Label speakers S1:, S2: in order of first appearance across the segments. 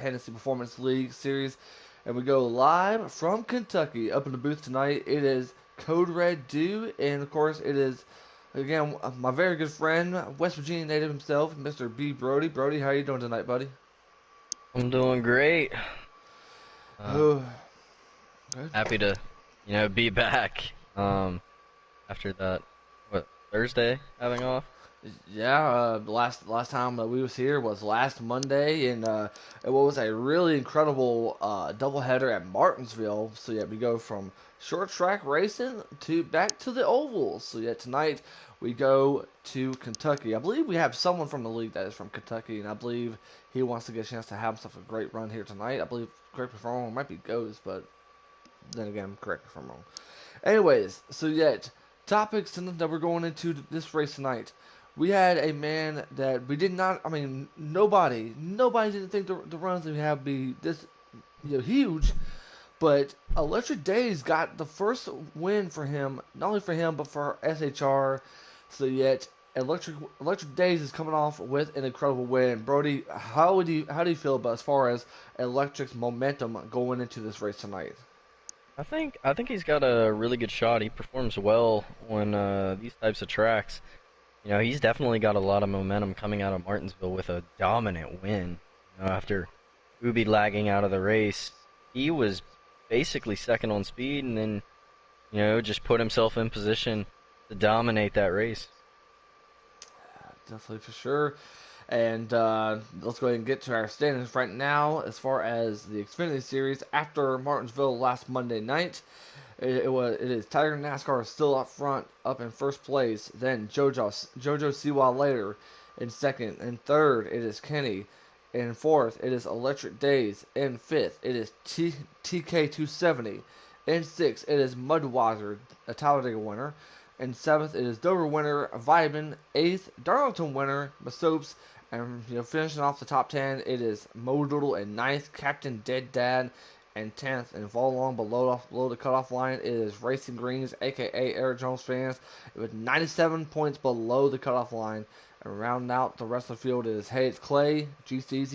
S1: Hennessy Performance League series, and we go live from Kentucky. Up in the booth tonight, it is Code Red Dew, and of course, it is again my very good friend, West Virginia native himself, Mr. B. Brody. Brody, how you doing tonight, buddy?
S2: I'm doing great. Uh,
S1: Oh, good.
S2: Happy to, be back. After that, what, Thursday having off?
S1: Yeah, the last time that we was here was last Monday, and it was a really incredible doubleheader at Martinsville. So yeah, we go from short track racing to back to the ovals. So yeah, tonight we go to Kentucky. I believe we have someone from the league that is from Kentucky, and I believe he wants to get a chance to have himself a great run here tonight. I believe, correct me if I'm wrong, it might be Goes, but then again, correct me if I'm wrong. Anyways, so yet topics that we're going into this race tonight. We had a man that we did not. I mean, nobody didn't think the runs that we have be this huge. But Electric Days got the first win for him, not only for him but for SHR. So yet Electric Days is coming off with an incredible win. Brody, how do you feel about as far as Electric's momentum going into this race tonight?
S2: I think he's got a really good shot. He performs well on these types of tracks. He's definitely got a lot of momentum coming out of Martinsville with a dominant win. After Ubi lagging out of the race, he was basically second on speed, and then just put himself in position to dominate that race.
S1: Definitely for sure. And let's go ahead and get to our standings right now as far as the Xfinity Series after Martinsville last Monday night. It is Tiger NASCAR still up front, up in first place. Then JoJo Siwa later in second. In third, it is Kenny. In fourth, it is Electric Days. In fifth, it is TK270. In sixth, it is Mudwazzer, a Talladega winner. In seventh, it is Dover winner Vibin. Eighth, Darlington winner Masopes. And finishing off the top 10, it is Mo Doodle in ninth, Captain Dead Dad and 10th, and fall along below the cutoff line it is Racing Greens, aka Eric Jones fans, with 97 points below the cutoff line. And rounding out the rest of the field is Hayes Clay, GCZ,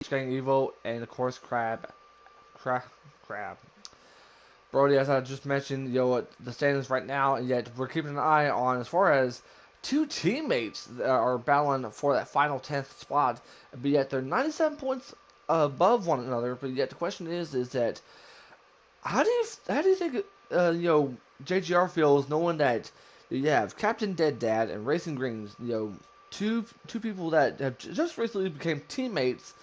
S1: Gang Evo, and of course Crab. Crab. Brody, as I just mentioned, what the standings right now, and yet we're keeping an eye on as far as two teammates that are battling for that final 10th spot, but yet they're 97 points above one another. But yet the question is that how do you think JGR feels knowing that you have Captain Dead Dad and Racing Greens, two people that have just recently became teammates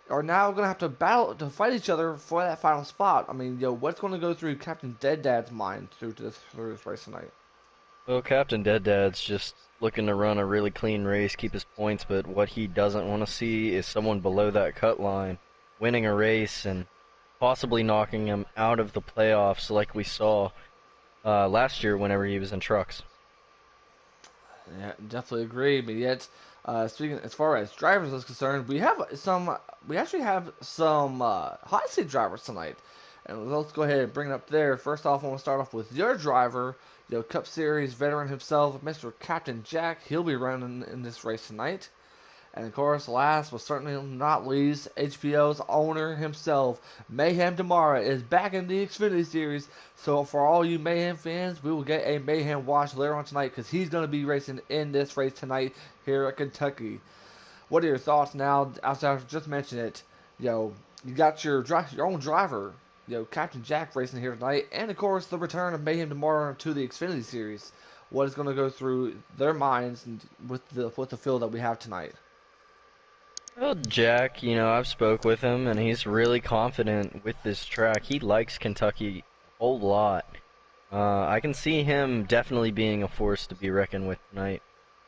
S1: are now going to have to battle to fight each other for that final spot. I mean, what's going to go through Captain Dead Dad's mind through this race tonight?
S2: Well, Captain Dead Dad's just looking to run a really clean race, keep his points, but what he doesn't want to see is someone below that cut line winning a race and possibly knocking him out of the playoffs like we saw last year whenever he was in trucks.
S1: Yeah, definitely agree. But yet, speaking as far as drivers is concerned, we have some. We actually have some hot seat drivers tonight, and let's go ahead and bring it up there. First off, I want to start off with your driver, Cup Series veteran himself, Mr. Captain Jack. He'll be running in this race tonight. And of course, last but certainly not least, HPL's owner himself, Mayhem Damara, is back in the Xfinity Series. So for all you Mayhem fans, we will get a Mayhem watch later on tonight because he's going to be racing in this race tonight here at Kentucky. What are your thoughts now? After I just mentioned it, you got your own driver, Captain Jack racing here tonight, and of course the return of Mayhem Damara to the Xfinity Series. What is going to go through their minds with the field that we have tonight?
S2: Well, Jack, I've spoke with him and he's really confident with this track. He likes Kentucky a whole lot. I can see him definitely being a force to be reckoned with tonight.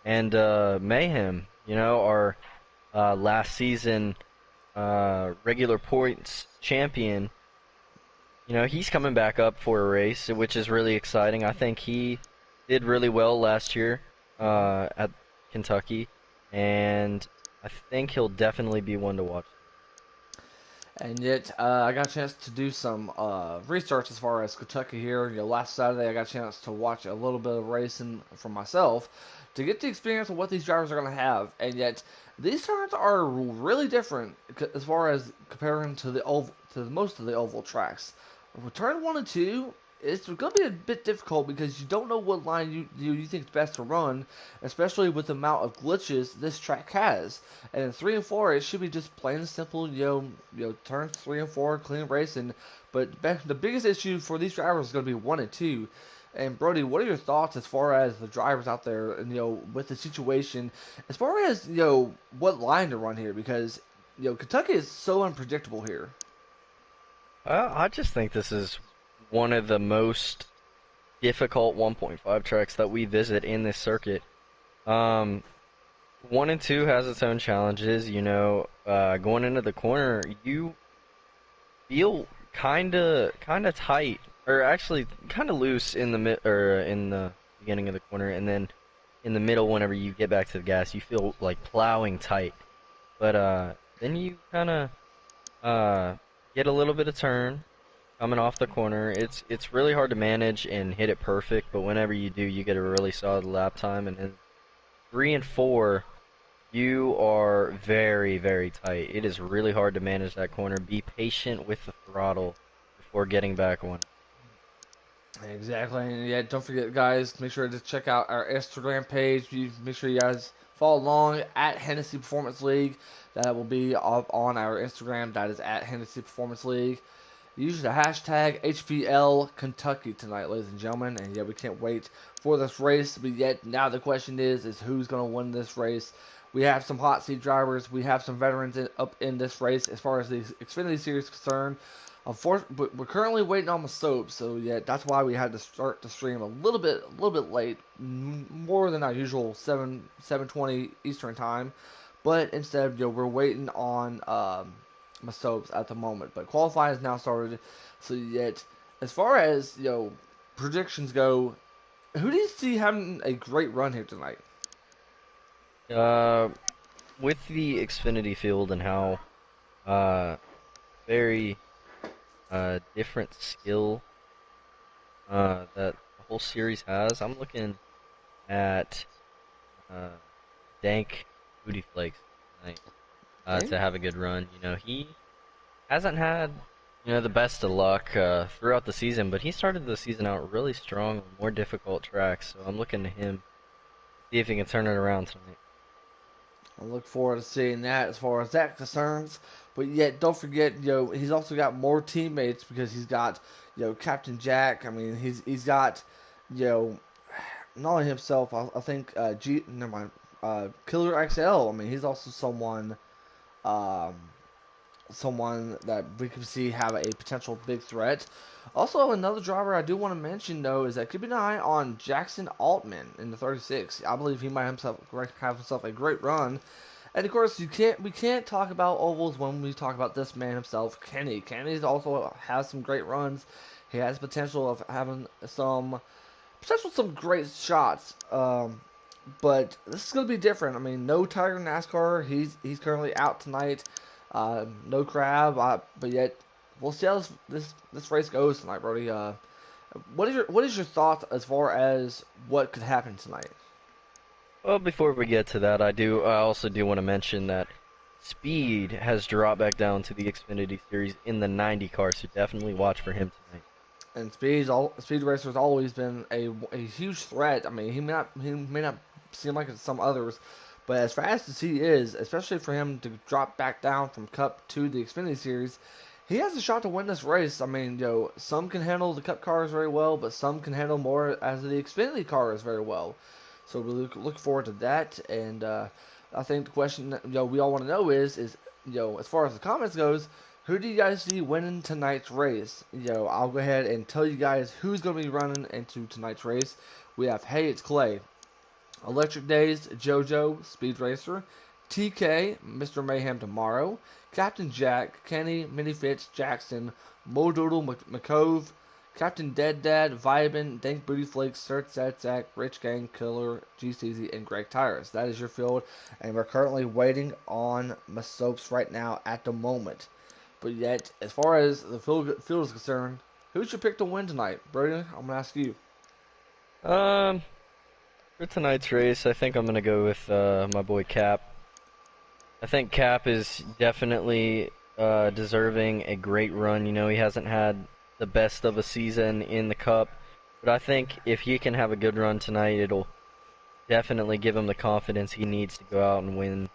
S2: And Mayhem, our last season regular points champion, he's coming back up for a race, which is really exciting. I think he did really well last year at Kentucky, and I think he'll definitely be one to watch.
S1: And yet, I got a chance to do some research as far as Kentucky here. Last Saturday I got a chance to watch a little bit of racing for myself to get the experience of what these drivers are going to have. And yet, these turns are really different as far as comparing to the oval, to most of the oval tracks. With turn 1 and 2, it's going to be a bit difficult because you don't know what line you think is best to run, especially with the amount of glitches this track has. And in 3 and 4, it should be just plain and simple, turns 3 and 4, clean racing. But the biggest issue for these drivers is going to be 1 and 2. And Brody, what are your thoughts as far as the drivers out there, and with the situation, as far as what line to run here? Because Kentucky is so unpredictable here.
S2: I just think this is one of the most difficult 1.5 tracks that we visit in this circuit. Um, 1 and 2 has its own challenges. Going into the corner, you feel kinda tight, or actually kinda loose in the in the beginning of the corner, and then in the middle, whenever you get back to the gas, you feel like plowing tight. But then you kinda uh get a little bit of turn coming off the corner. It's really hard to manage and hit it perfect, but whenever you do, you get a really solid lap time. And then 3 and 4, you are very, very tight. It is really hard to manage that corner. Be patient with the throttle before getting back on.
S1: Exactly, and yeah, don't forget, guys, make sure to check out our Instagram page. Make sure you guys follow along at Hennessy Performance League. That will be up on our Instagram. That is at Hennessy Performance League. Use the hashtag HPL Kentucky tonight, ladies and gentlemen. And yeah, we can't wait for this race. But yet, now the question is who's going to win this race? We have some hot seat drivers. We have some veterans up in this race as far as the Xfinity Series is concerned. Unfortunately, we're currently waiting on the soap, so yeah, that's why we had to start the stream a little bit late, more than our usual 7:20 Eastern time. But instead, we're waiting on my soaps at the moment. But qualifying has now started, so yet as far as predictions go, who do you see having a great run here tonight?
S2: Uh, with the Xfinity field and how uh very different skill that the whole series has, I'm looking at uh Dank Booty Flakes tonight
S1: Dang.
S2: to have a good run. He hasn't had the best of luck throughout the season, but he started the season out really strong on more difficult tracks. So I'm looking to him to see if he can turn it around tonight.
S1: I look forward to seeing that as far as that concerns. But yet, don't forget, he's also got more teammates because he's got, Captain Jack. I mean, he's got, you know, not only himself. I think never mind, Killer XL. I mean, he's also um, someone that we can see have a potential big threat. Also, another driver I do want to mention though is that keep an eye on Jackson Altman in the 36. I believe he might have himself a great run. And of course, we can't talk about ovals when we talk about this man himself, Kenny. Kenny also has some great runs. He has potential of having some great shots. But this is gonna be different. I mean, no Tiger NASCAR. He's currently out tonight. No Crab. But yet, we'll see how this race goes tonight, Brody. What is your thoughts as far as what could happen tonight?
S2: Well, before we get to that, I also do want to mention that Speed has dropped back down to the Xfinity Series in the 90 car, so definitely watch for him tonight.
S1: And Speed Racer's always been a huge threat. I mean, he may not seem like it's some others, but as fast as he is, especially for him to drop back down from Cup to the Xfinity Series, he has a shot to win this race. I mean, some can handle the Cup cars very well, but some can handle more as the Xfinity cars very well. So we look forward to that. And I think the question that, we all want to know is as far as the comments goes, who do you guys see winning tonight's race? I'll go ahead and tell you guys who's going to be running into tonight's race. We have Hey, it's Clay, Electric Days, JoJo, Speed Racer, TK, Mr. Mayhem Tomorrow, Captain Jack, Kenny, Minifits, Jackson, Modoodle McCove, Captain Dead Dad, Vibin, Dank Booty Flakes, Search Zach Zach, Rich Gang, Killer, GCZ, and Greg Tires. That is your field, and we're currently waiting on my soaps right now at the moment. But yet, as far as the field is concerned, who should pick to win tonight? Brody, I'm gonna ask you.
S2: Um, for tonight's race, I think I'm gonna go with my boy Cap. I think Cap is definitely deserving a great run. You know, he hasn't had the best of a season in the Cup, but I think if he can have a good run tonight, it'll definitely give him the confidence he needs to go out and win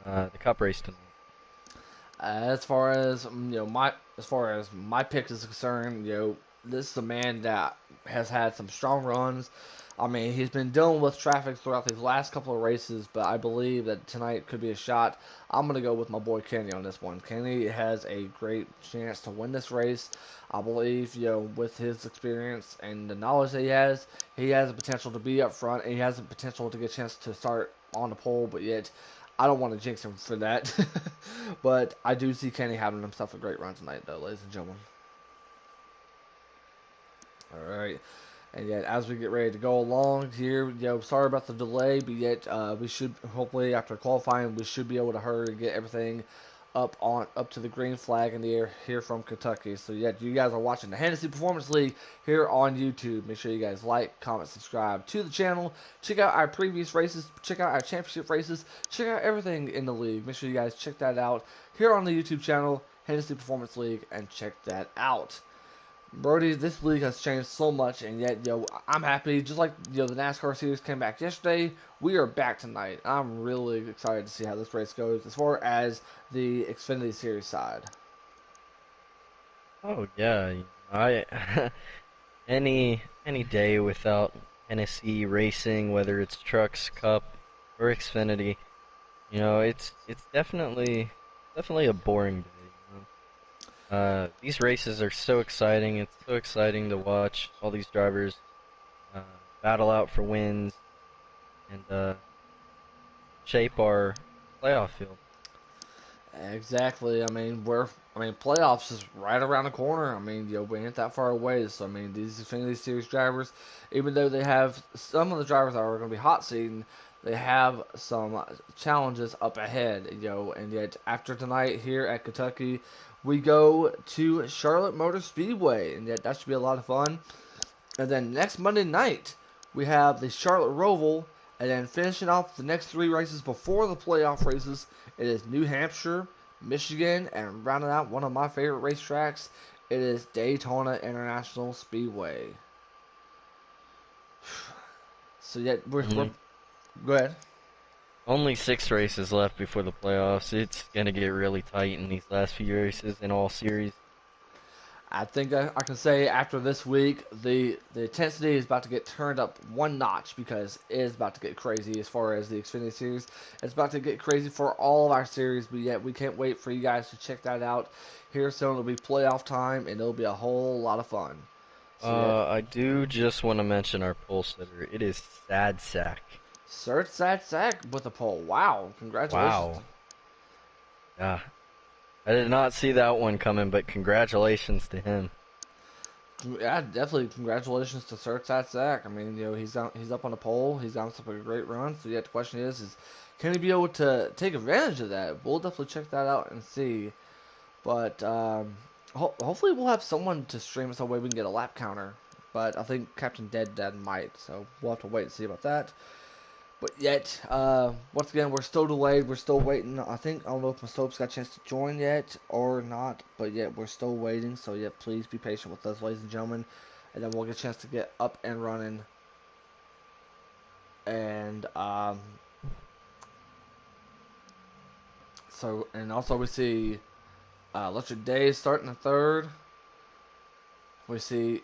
S2: the Cup race tonight.
S1: As far as my pick is concerned, this is a man that has had some strong runs. I mean, he's been dealing with traffic throughout these last couple of races, but I believe that tonight could be a shot. I'm gonna go with my boy Kenny on this one. Kenny has a great chance to win this race. I believe, with his experience and the knowledge that he has the potential to be up front, and he has the potential to get a chance to start on the pole. But yet, I don't want to jinx him for that. But I do see Kenny having himself a great run tonight, though, ladies and gentlemen. All right. And yet, as we get ready to go along here, sorry about the delay, but yet we should hopefully after qualifying we should be able to hurry and get everything up to the green flag in the air here from Kentucky. So yet, you guys are watching the Hennessy Performance League here on YouTube. Make sure you guys like, comment, subscribe to the channel. Check out our previous races. Check out our championship races. Check out everything in the league. Make sure you guys check that out here on the YouTube channel, Hennessy Performance League, and check that out. Brody, this league has changed so much, and yet, I'm happy. Just like the NASCAR series came back yesterday, we are back tonight. I'm really excited to see how this race goes as far as the Xfinity series side.
S2: Oh yeah, I any day without Hennessy racing, whether it's trucks, Cup, or Xfinity, it's definitely a boring day. These races are so exciting. It's so exciting to watch all these drivers uh, battle out for wins and shape our playoff field.
S1: Exactly. Playoffs is right around the corner. I mean, we ain't that far away. So I mean, these Xfinity Series drivers, even though they have some of the drivers that are going to be hot seating, they have some challenges up ahead. And yet after tonight here at Kentucky, we go to Charlotte Motor Speedway, and yet that should be a lot of fun. And then next Monday night, we have the Charlotte Roval. And then finishing off the next three races before the playoff races, it is New Hampshire, Michigan, and rounding out one of my favorite racetracks, it is Daytona International Speedway. So yeah, we're
S2: Only
S1: go ahead.
S2: only 6 races left before the playoffs. It's gonna get really tight in these last few races in all series.
S1: I think I can say after this week, the intensity is about to get turned up one notch because it is about to get crazy as far as the Xfinity series. It's about to get crazy for all of our series, but yet we can't wait for you guys to check that out. Here soon it'll be playoff time, and it'll be a whole lot of fun. So yeah,
S2: I do just want to mention our pole sitter. It is Sad Sack.
S1: Sir Sat Sack with a pole. Wow, congratulations.
S2: Wow. Yeah. I did not see that one coming, but congratulations to him.
S1: Yeah, definitely congratulations to Sir Sat Sack. I mean, he's up on the pole. He's on some a great run. So yeah, the question is can he be able to take advantage of that? We'll definitely check that out and see. But hopefully we'll have someone to stream it so way we can get a lap counter. But I think Captain Dead Dad might, so we'll have to wait and see about that. But yet, once again, we're still delayed. We're still waiting. I don't know if my soap's got a chance to join yet or not. But yet, we're still waiting. So, yeah, please be patient with us, ladies and gentlemen. And then we'll get a chance to get up and running. And, and also we see Electric Days starting the third. We see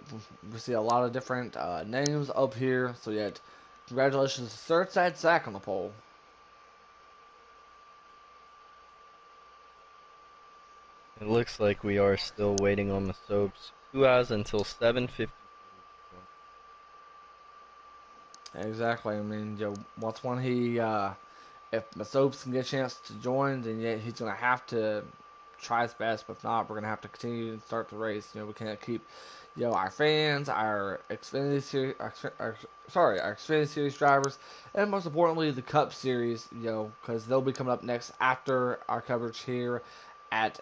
S1: we see a lot of different names up here. So, yet, congratulations to Third Side Sack on the pole.
S2: It looks like we are still waiting on the soaps. 2 hours until 7:50.
S1: Exactly. I mean, once when if Masobes can get a chance to join, then yeah, he's gonna have to try his best. But if not, we're gonna have to continue and start the race. We can't keep, our fans, our Xfinity series, our Xfinity series drivers, and most importantly, the Cup series. Because they'll be coming up next after our coverage here at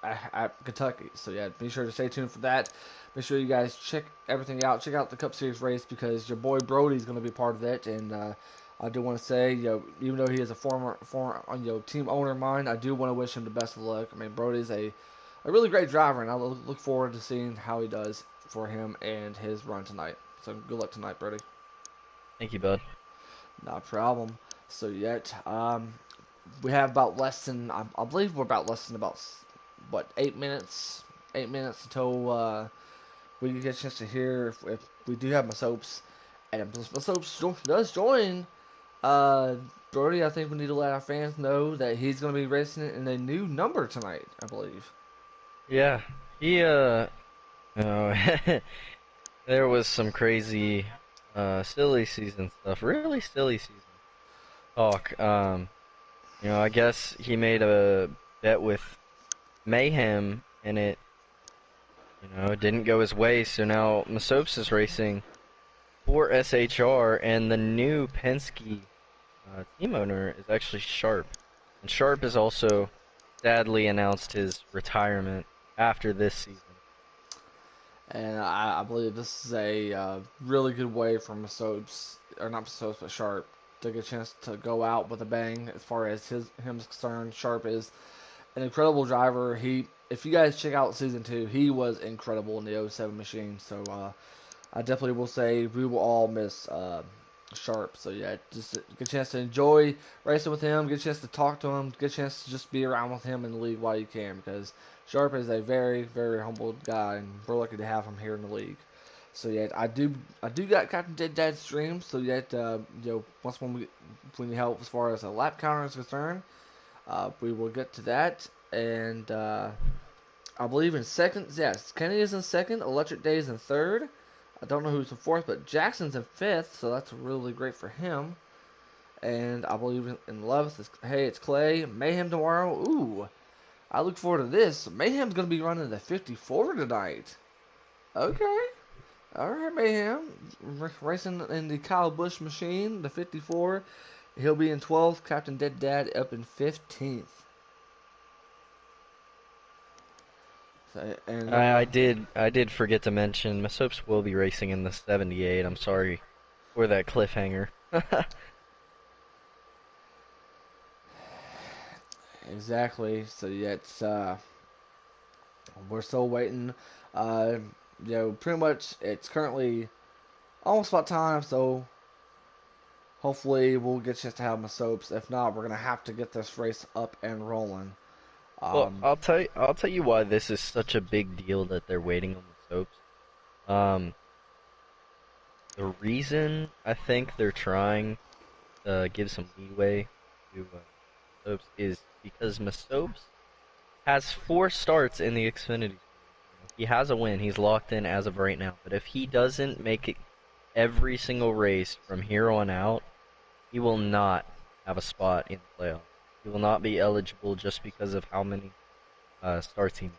S1: at Kentucky. So yeah, be sure to stay tuned for that. Make sure you guys check everything out. Check out the Cup Series race because your boy Brody's going to be part of it. And I do want to say, even though he is a former team owner of mine, I do want to wish him the best of luck. I mean, Brody's a really great driver, and I look forward to seeing how he does for him and his run tonight. So good luck tonight, Brody.
S2: Thank you, bud.
S1: Not a problem. So yet, we have about less than I believe we're about less than about what 8 minutes, 8 minutes until we get a chance to hear if we do have Masopes, and if Masopes does join. Uh, Brody, I think we need to let our fans know that he's going to be racing in a new number tonight. I believe.
S2: Yeah, he oh, there was some crazy, silly season stuff. Really silly season talk. I guess he made a bet with Mayhem, and it didn't go his way. So now Masopes is racing for SHR, and the new Penske team owner is actually Sharp, and Sharp has also sadly announced his retirement after this season.
S1: And I believe this is a really good way for Masopes, or not Masopes, but Sharp, to get a chance to go out with a bang. As far as him is concerned, Sharp is an incredible driver. If you guys check out season 2, he was incredible in the '07 machine. So I definitely will say we will all miss Sharp. So yeah, just get a chance to enjoy racing with him, get a chance to talk to him, get a chance to just be around with him in the league while you can, because Sharp is a very, very humble guy, and we're lucky to have him here in the league. So yeah, I do got Captain Dead Dad stream. So yet once when we help as far as a lap counter is concerned, we will get to that. And I believe in second, yes, Kenny is in second, Electric Day is in third. I don't know who's in fourth, but Jackson's in fifth, so that's really great for him. And I believe in 11th is, hey, it's Clay. Mayhem tomorrow. Ooh, I look forward to this. Mayhem's going to be running the 54 tonight. Okay. All right, Mayhem. Racing in the Kyle Busch machine, the 54. He'll be in 12th. Captain Dead Dad up in 15th. So, and
S2: I did forget to mention Masopes will be racing in the 78. I'm sorry for that cliffhanger.
S1: exactly. So yet we're still waiting. Uh, pretty much it's currently almost about time. So hopefully we'll get a chance to have my soaps. If not, we're gonna have to get this race up and rolling.
S2: Well,
S1: Um,
S2: I'll tell you why this is such a big deal that they're waiting on the soaps. Um, the reason I think they're trying to give some leeway to Masopes is because Masopes has 4 starts in the Xfinity Series. He has a win. He's locked in as of right now. But if he doesn't make it every single race from here on out, he will not have a spot in the playoffs. He will not be eligible just because of how many starts he made.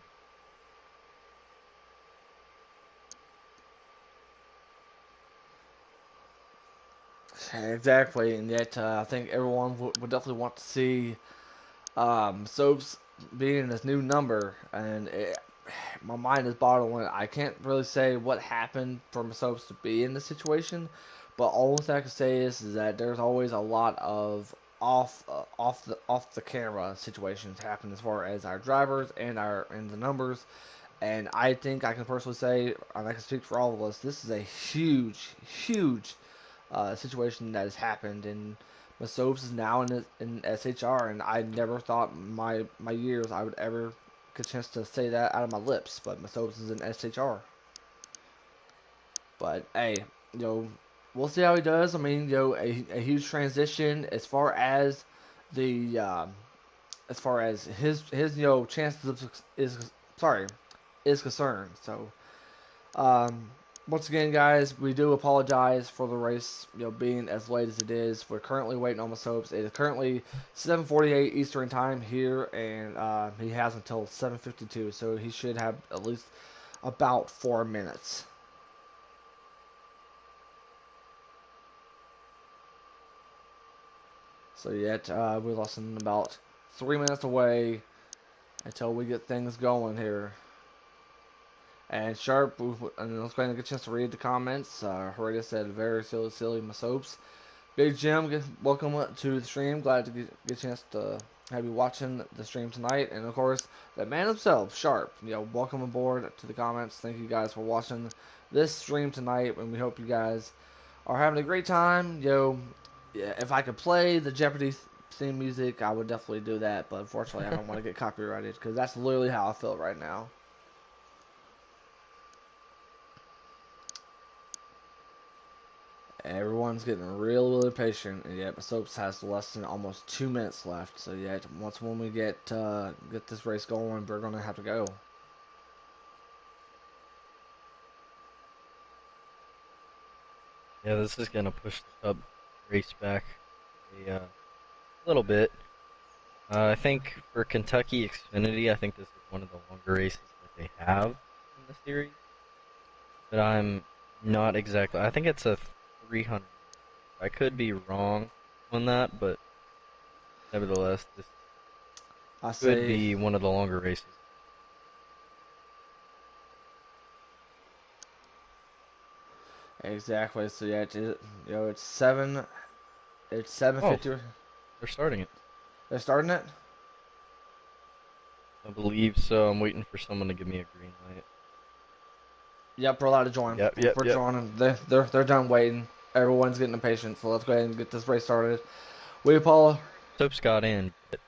S1: exactly, and yet I think everyone would definitely want to see soaps being this new number, and my mind is boggling. I can't really say what happened for Soaps to be in this situation, but all I can say is that there's always a lot of off the camera situations happen as far as our drivers and the numbers. And I think I can personally say, and I can speak for all of us, this is a huge situation that has happened. And Masopes is now in SHR, and I never thought my years I would ever get a chance to say that out of my lips. But Masopes is in SHR. But hey, we'll see how he does. I mean, a huge transition the as far as his chances is concerned. So um, once again, guys, we do apologize for the race, being as late as it is. We're currently waiting on the soaps. It is currently 7:48 Eastern time here, and he has until 7:52, so he should have at least about 4 minutes. So yet we're less than about 3 minutes away, until we get things going here. And Sharp, and let's go ahead and get a chance to read the comments. Hereda said, very silly, silly, my soaps. Big Jim, welcome to the stream. Glad to get a chance to have you watching the stream tonight. And of course, the man himself, Sharp. Welcome aboard to the comments. Thank you guys for watching this stream tonight, and we hope you guys are having a great time. Yeah, if I could play the Jeopardy theme music, I would definitely do that. But unfortunately, I don't want to get copyrighted because that's literally how I feel right now. Everyone's getting really patient, and yet Soaps has less than almost 2 minutes left. So yet, when we get this race going, we're gonna have to go.
S2: Yeah, this is gonna push the Cup race back a little bit. I think for Kentucky Xfinity, I think this is one of the longer races that they have in the series. But I'm not exactly. I think it's a 300. I could be wrong on that, but nevertheless, this
S1: I
S2: could
S1: say
S2: be one of the longer races.
S1: exactly. So yeah, it's seven. It's 7:50.
S2: Oh, they're starting it.
S1: They're starting it.
S2: I believe so. I'm waiting for someone to give me a green light.
S1: Yep, we're allowed to join.
S2: Yep, yep,
S1: We're
S2: yep.
S1: joining. They're done waiting. Everyone's getting impatient. So let's go ahead and get this race started. Wait, Paula.
S2: Soaps got in, but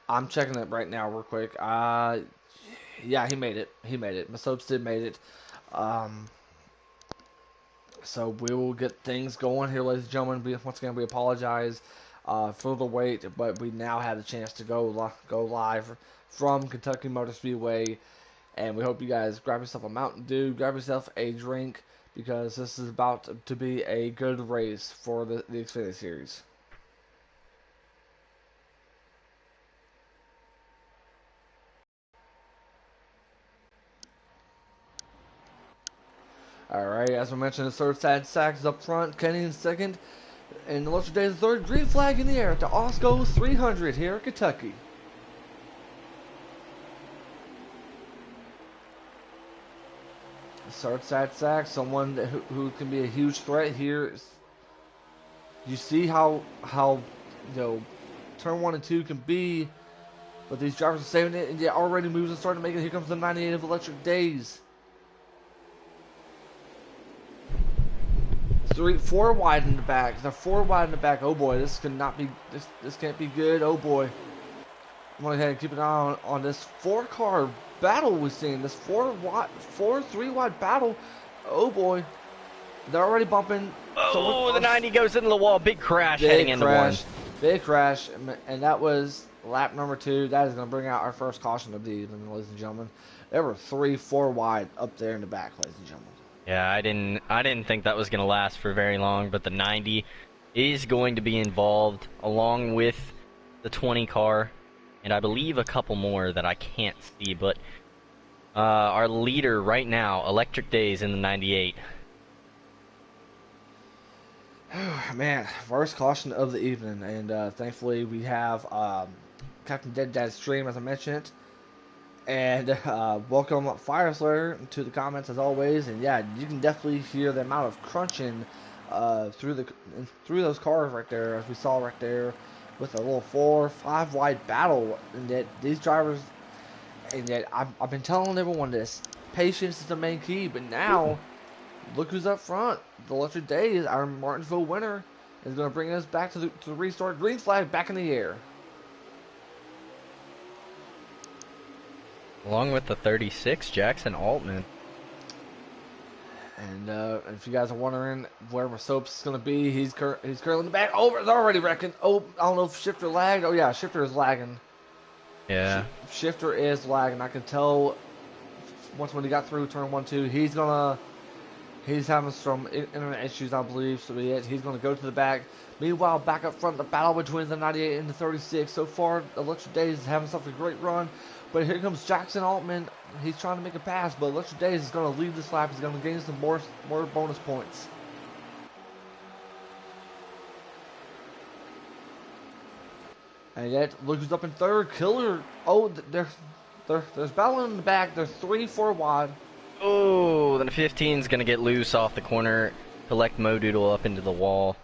S1: I'm checking it right now, real quick. Yeah, he made it. He made it. Masopes did made it. Um, so we will get things going here, ladies and gentlemen. Once again, we apologize for the wait, but we now have the chance to go live from Kentucky Motor Speedway, and we hope you guys grab yourself a Mountain Dew, grab yourself a drink, because this is about to be a good race for the Xfinity Series. All right, as we mentioned, the third Sad Sack is up front, Kenny in second, and the Electric Days third. Green flag in the air at the Osco 300 here in Kentucky. Third Sad Sack, someone who can be a huge threat here. You see how turn 1 and 2 can be, but these drivers are saving it, and yet already moves and starting to make it. Here comes the 98 of Electric Days. 4 wide in the back. They're 4 wide in the back. Oh boy, this cannot be. This can't be good. Oh boy. I'm going to go ahead and keep an eye on this 4-car battle we're seeing. This 3-wide battle. Oh boy. They're already bumping.
S2: oh, the 90 goes into the wall. Big crash heading
S1: Big
S2: into one.
S1: Big crash. And that was lap number 2. That is going to bring out our first caution of the evening, ladies and gentlemen. There were 4 wide up there in the back, ladies and gentlemen.
S2: Yeah, I didn't think that was gonna last for very long, but the 90 is going to be involved along with the 20 car, and I believe a couple more that I can't see. But our leader right now, Electric Days in the 98.
S1: Man, first caution of the evening, and thankfully we have Captain Dead Dad's stream, as I mentioned. And welcome Fire Slayer to the comments as always. And yeah, you can definitely hear the amount of crunching through those cars right there, as we saw right there, with a little 4-5 wide battle. And that these drivers, and yet I've been telling everyone this: patience is the main key. But now, look who's up front. The Electric Days, our Martinsville winner, is going to bring us back to the restart. Green flag back in the air.
S2: Along with the 36, Jackson Altman.
S1: And if you guys are wondering where Soaps is going to be, he's currently in the back. Over, it's already wrecking. Oh, I don't know if Shifter lagged. Oh yeah, Shifter is lagging.
S2: Yeah.
S1: Shifter is lagging. I can tell once when he got through turn 1-2, he's having some internet issues, I believe. So he's going to go to the back. Meanwhile, back up front, the battle between the 98 and the 36. So far, Electric Days is having such a great run. But here comes Jackson Altman. He's trying to make a pass, but Electric Days is going to lead this lap. He's going to gain some more bonus points. And yet, look who's up in third. Killer. Oh, there's battle in the back. There's 3-4 wide.
S2: Oh, then 15's gonna get loose off the corner, collect Mo Doodle up into the wall.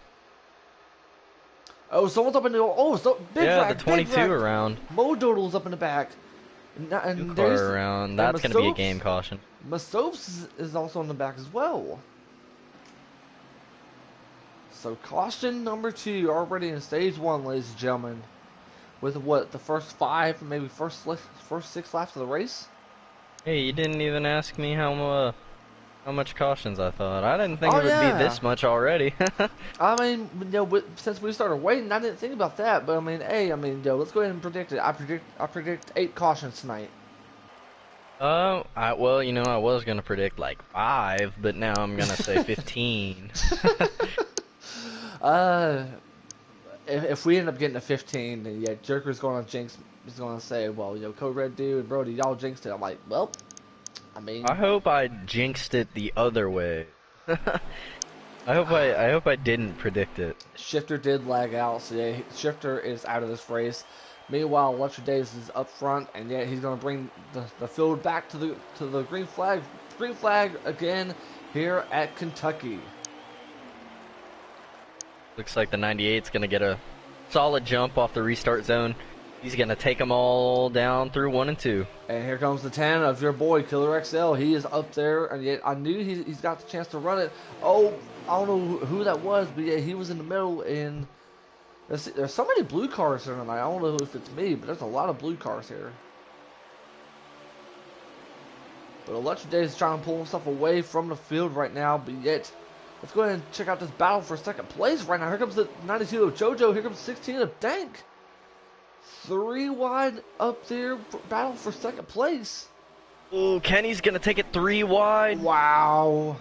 S1: Oh, someone's up in the. Oh, so big
S2: Yeah,
S1: wreck,
S2: the
S1: big
S2: 22
S1: wreck.
S2: around.
S1: Mo Doodle's up in the back. And
S2: 2-car around. That's gonna be a game caution.
S1: Masopes is also in the back as well. So caution number 2 already in stage 1, ladies and gentlemen. With what, the first 5, maybe first 6 laps of the race?
S2: Hey, you didn't even ask me how much cautions I thought. I didn't think
S1: Oh
S2: it would
S1: yeah.
S2: be this much already.
S1: I mean, since we started waiting, I didn't think about that. But I mean, hey, let's go ahead and predict it. I predict 8 cautions tonight.
S2: Well, you know, I was gonna predict like 5, but now I'm gonna say 15.
S1: If we end up getting a 15, then yeah, Jerker's going to jinx. He's going to say, well, Code Red Dude and Brody, y'all jinxed it. I'm like, well, I mean,
S2: I hope I jinxed it the other way. I hope I didn't predict it.
S1: Shifter did lag out, so yeah, Shifter is out of this race. Meanwhile, Electric Days is up front, and yet he's going to bring the field back to the green flag. Green flag again here at Kentucky.
S2: Looks like the 98's gonna get a solid jump off the restart zone. He's gonna take them all down through 1 and 2.
S1: And here comes the 10 of your boy Killer XL. He is up there, and yet I knew he's got the chance to run it. Oh, I don't know who that was, but yeah, he was in the middle. And there's so many blue cars here tonight. I don't know if it's me, but there's a lot of blue cars here. But Electric Day is trying to pull himself away from the field right now, but yet, let's go ahead and check out this battle for second place right now. Here comes the 92 of JoJo. Here comes 16 of Dank. 3 wide up there, battle for second place.
S2: Ooh, Kenny's gonna take it 3 wide.
S1: Wow.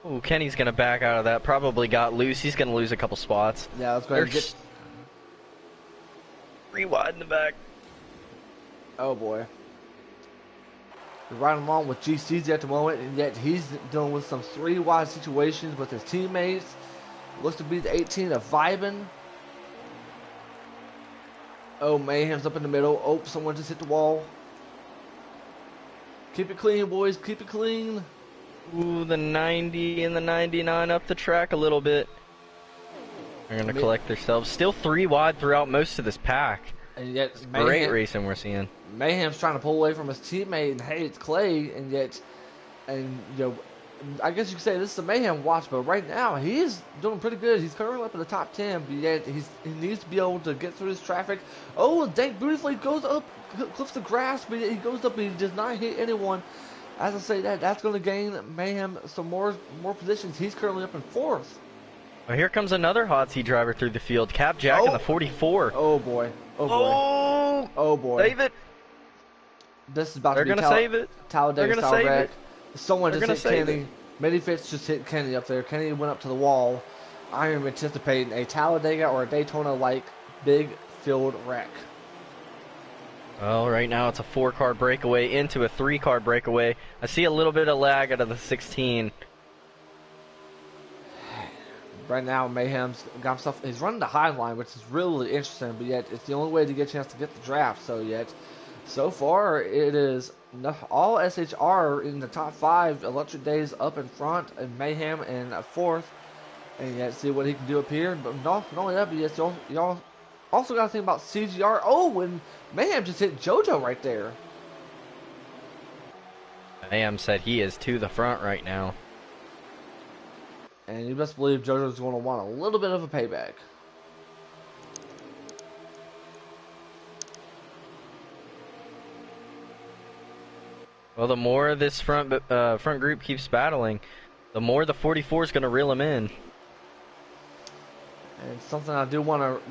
S2: Ooh, Kenny's gonna back out of that. Probably got loose. He's gonna lose a couple spots.
S1: Yeah, let's go ahead and get
S2: 3 wide in the back.
S1: Oh boy. We're riding along with GCZ at the moment, and yet he's dealing with some 3 wide situations with his teammates. Looks to be the 18 of Vibin. Oh, Mayhem's up in the middle. Oh, someone just hit the wall. Keep it clean, boys. Keep it clean.
S2: Ooh, the 90 and the 99 up the track a little bit. They're gonna collect themselves. Still 3 wide throughout most of this pack.
S1: And yet,
S2: Great racing we're seeing.
S1: Mayhem's trying to pull away from his teammate, and hey, it's Clay, and yet, I guess you could say this is a Mayhem watch, but right now he's doing pretty good. He's currently up in the top 10, but yet he needs to be able to get through this traffic. Oh, Dank beautifully goes up, clips the grass, but he goes up and he does not hit anyone. As I say that's going to gain Mayhem some more positions. He's currently up in 4th.
S2: Well, here comes another hot seat driver through the field. Cap Jack in the 44.
S1: Oh boy. Oh boy.
S2: Oh,
S1: oh boy.
S2: Save it.
S1: This is about
S2: They're
S1: to be
S2: gonna save it.
S1: Talladega
S2: They're gonna save
S1: wreck.
S2: it.
S1: Someone
S2: They're
S1: just
S2: gonna
S1: hit
S2: save
S1: Kenny. Many Fitz just hit Kenny up there. Kenny went up to the wall. I am anticipating a Talladega or a Daytona-like big field wreck.
S2: Well, right now it's a 4-car breakaway into a 3-car breakaway. I see a little bit of lag out of the 16.
S1: Right now, Mayhem's got himself. He's running the high line, which is really interesting. But yet, it's the only way to get a chance to get the draft. So far, it is all SHR in the top 5. Electric Days up in front, and Mayhem in 4th. And yet, see what he can do up here. But not only that, but yet, y'all also got to think about CGR. Oh, and Mayhem just hit JoJo right there.
S2: Mayhem said he is to the front right now.
S1: And you best believe JoJo's going to want a little bit of a payback.
S2: Well, the more this front group keeps battling, the more the 44 is going to reel him in.
S1: And something I do want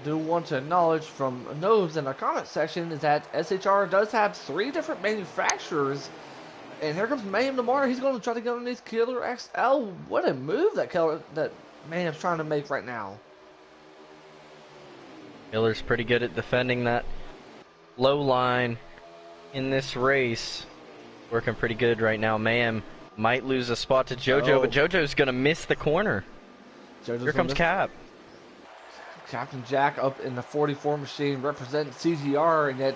S1: to acknowledge from Nobes in the comment section is that SHR does have 3 different manufacturers. And here comes Mayhem tomorrow. He's going to try to get underneath Killer XL. What a move that Mayhem's trying to make right now.
S2: Killer's pretty good at defending that low line in this race. Working pretty good right now. Mayhem might lose a spot to JoJo, but JoJo's going to miss the corner. Here comes Cap.
S1: Captain Jack up in the 44 machine representing CGR, and yet,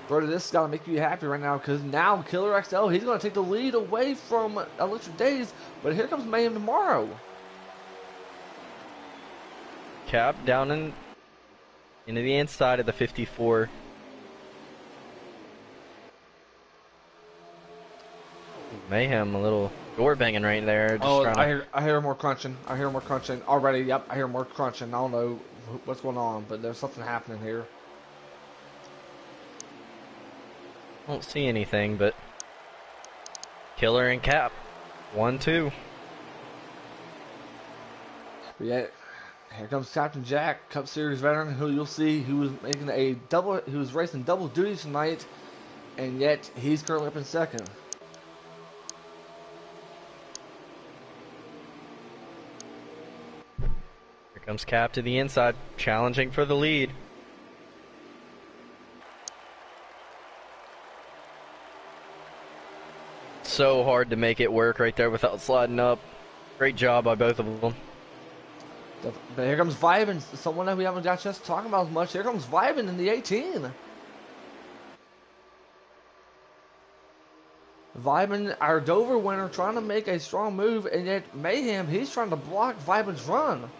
S1: brother, this is going to make you happy right now because now Killer XL, he's going to take the lead away from Electric Days, but here comes Mayhem tomorrow.
S2: Cap down into the inside of the 54. Mayhem, a little door banging right there. Just
S1: I hear more crunching. I hear more crunching already. Yep, I hear more crunching. I don't know what's going on, but there's something happening here.
S2: I don't see anything, but Killer and Cap, 1-2.
S1: But yeah, here comes Captain Jack, Cup Series veteran, who you'll see who was racing double duty tonight, and yet he's currently up in second.
S2: Here comes Cap to the inside, challenging for the lead. So hard to make it work right there without sliding up. Great job by both of them.
S1: But here comes Vibin, someone that we haven't got a chance to talk about as much. Here comes Vibin in the 18. Vibin, our Dover winner, trying to make a strong move, and yet Mayhem, he's trying to block Vibin's run.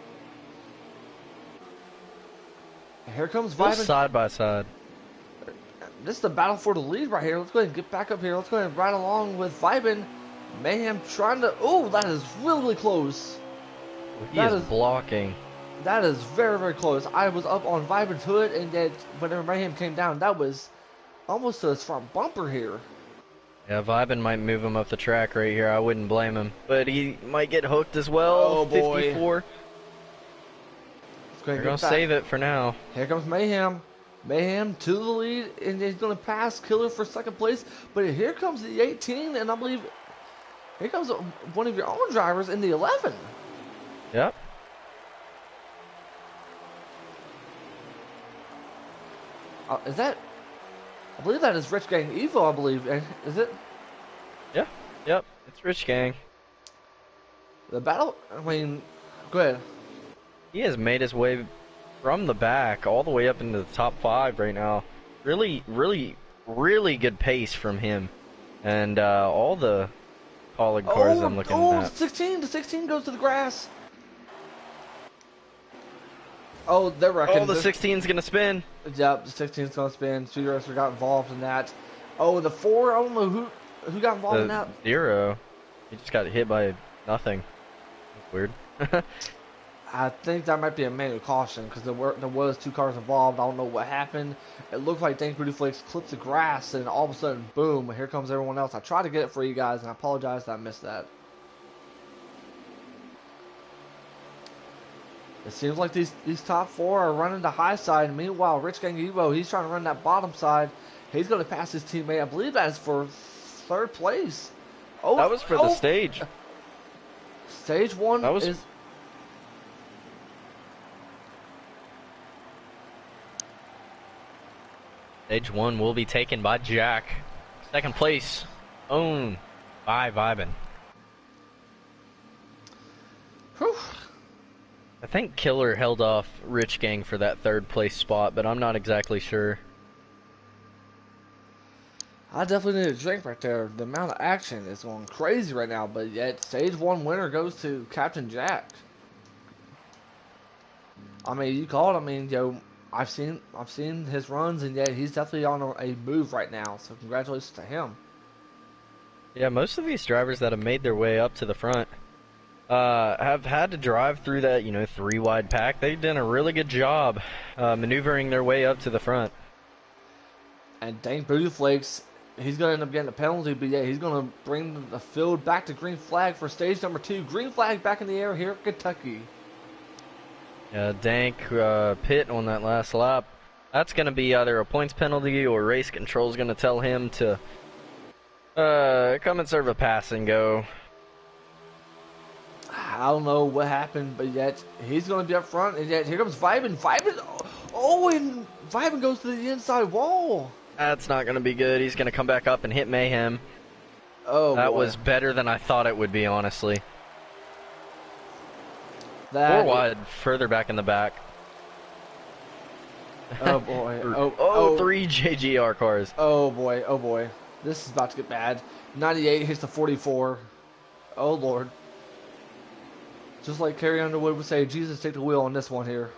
S1: Here comes Vibin.
S2: Side by side.
S1: This is the battle for the lead right here. Let's go ahead and get back up here. Let's go ahead and ride along with Vibin. Mayhem trying to... Oh, that is really, really close.
S2: He is blocking.
S1: That is very, very close. I was up on Vibin's hood, and then whenever Mayhem came down, that was almost to his front bumper here.
S2: Yeah, Vibin might move him up the track right here. I wouldn't blame him. But he might get hooked as well.
S1: Oh, boy.
S2: 54. They're going to save it for now.
S1: Here comes Mayhem. Mayhem to the lead, and he's going to pass Killer for second place. But here comes the 18, and I believe here comes one of your own drivers in the 11.
S2: Yep.
S1: Is that... I believe that is Rich Gang Evo, I believe. Is it?
S2: Yeah. Yep. It's Rich Gang.
S1: The battle... I mean... Go ahead.
S2: He has made his way from the back all the way up into the top 5 right now. Really, really, really good pace from him. And all the colleague cars I'm looking at.
S1: 16! The 16 goes to the grass! Oh, they're wrecking.
S2: Oh, the 16's gonna spin.
S1: Yep, the 16's gonna spin. Studio Racer got involved in that. Oh, the 4, I don't know who got involved in that.
S2: 0. He just got hit by nothing. That's weird.
S1: I think that might be a manual caution because there was 2 cars involved. I don't know what happened. It looked like Dank Booty Flakes clipped the grass, and all of a sudden, boom! Here comes everyone else. I tried to get it for you guys, and I apologize that I missed that. It seems like these top 4 are running the high side. Meanwhile, Rich Gang Evo, he's trying to run that bottom side. He's going to pass his teammate. I believe that is for 3rd place. Oh,
S2: that was for the stage.
S1: Stage 1 is...
S2: Stage 1 will be taken by Jack. 2nd place owned by Vibin.
S1: Whew.
S2: I think Killer held off Rich Gang for that 3rd place spot, but I'm not exactly sure.
S1: I definitely need a drink right there. The amount of action is going crazy right now, but yet Stage 1 winner goes to Captain Jack. I mean, you called. I mean, yo, I've seen his runs, and yet he's definitely on a move right now. So congratulations to him.
S2: Yeah, most of these drivers that have made their way up to the front have had to drive through that, 3-wide pack. They've done a really good job maneuvering their way up to the front.
S1: And Dank Booty Flakes, he's going to end up getting a penalty, but yeah, he's going to bring the field back to green flag for stage number 2. Green flag back in the air here at Kentucky.
S2: Yeah, Dank pit on that last lap. That's going to be either a points penalty or race control is going to tell him to come and serve a pass and go.
S1: I don't know what happened, but yet he's going to be up front, and yet here comes Vibin. And Vibin goes to the inside wall.
S2: That's not going to be good. He's going to come back up and hit Mayhem.
S1: Oh,
S2: that
S1: boy.
S2: was better than I thought it would be, honestly. 4 wide, further back in the back.
S1: Oh boy.
S2: Oh, three JGR cars.
S1: Oh boy. Oh boy. This is about to get bad. 98 hits the 44. Oh lord. Just like Carrie Underwood would say, Jesus, take the wheel on this one here.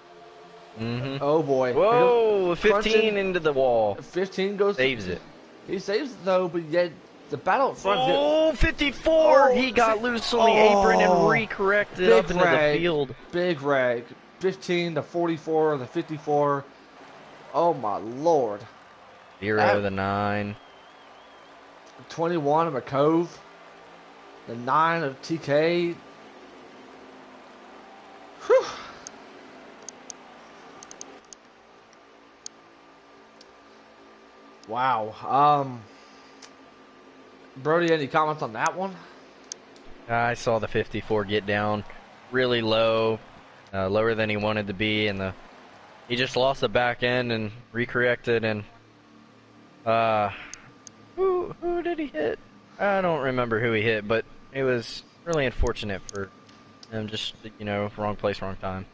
S2: Mm-hmm.
S1: Oh boy.
S2: Whoa, 15
S1: Crunching.
S2: into the wall.
S1: 15 goes
S2: Saves
S1: to,
S2: it.
S1: he saves it though, but yet the battle up front.
S2: Oh, 54!
S1: Oh,
S2: He got loose on the apron and
S1: oh,
S2: recorrected
S1: big
S2: up into the
S1: rag,
S2: field.
S1: big rag. 15 to 44, the 54. Oh my lord.
S2: 0 to
S1: That
S2: the 9.
S1: 21 of McCove. The 9 of TK. Whew. Wow. Brody, any comments on that one?
S2: I saw the 54 get down really low, lower than he wanted to be, and he just lost the back end and recorrected. And who did he hit? I don't remember who he hit, but it was really unfortunate for him. Just wrong place, wrong time.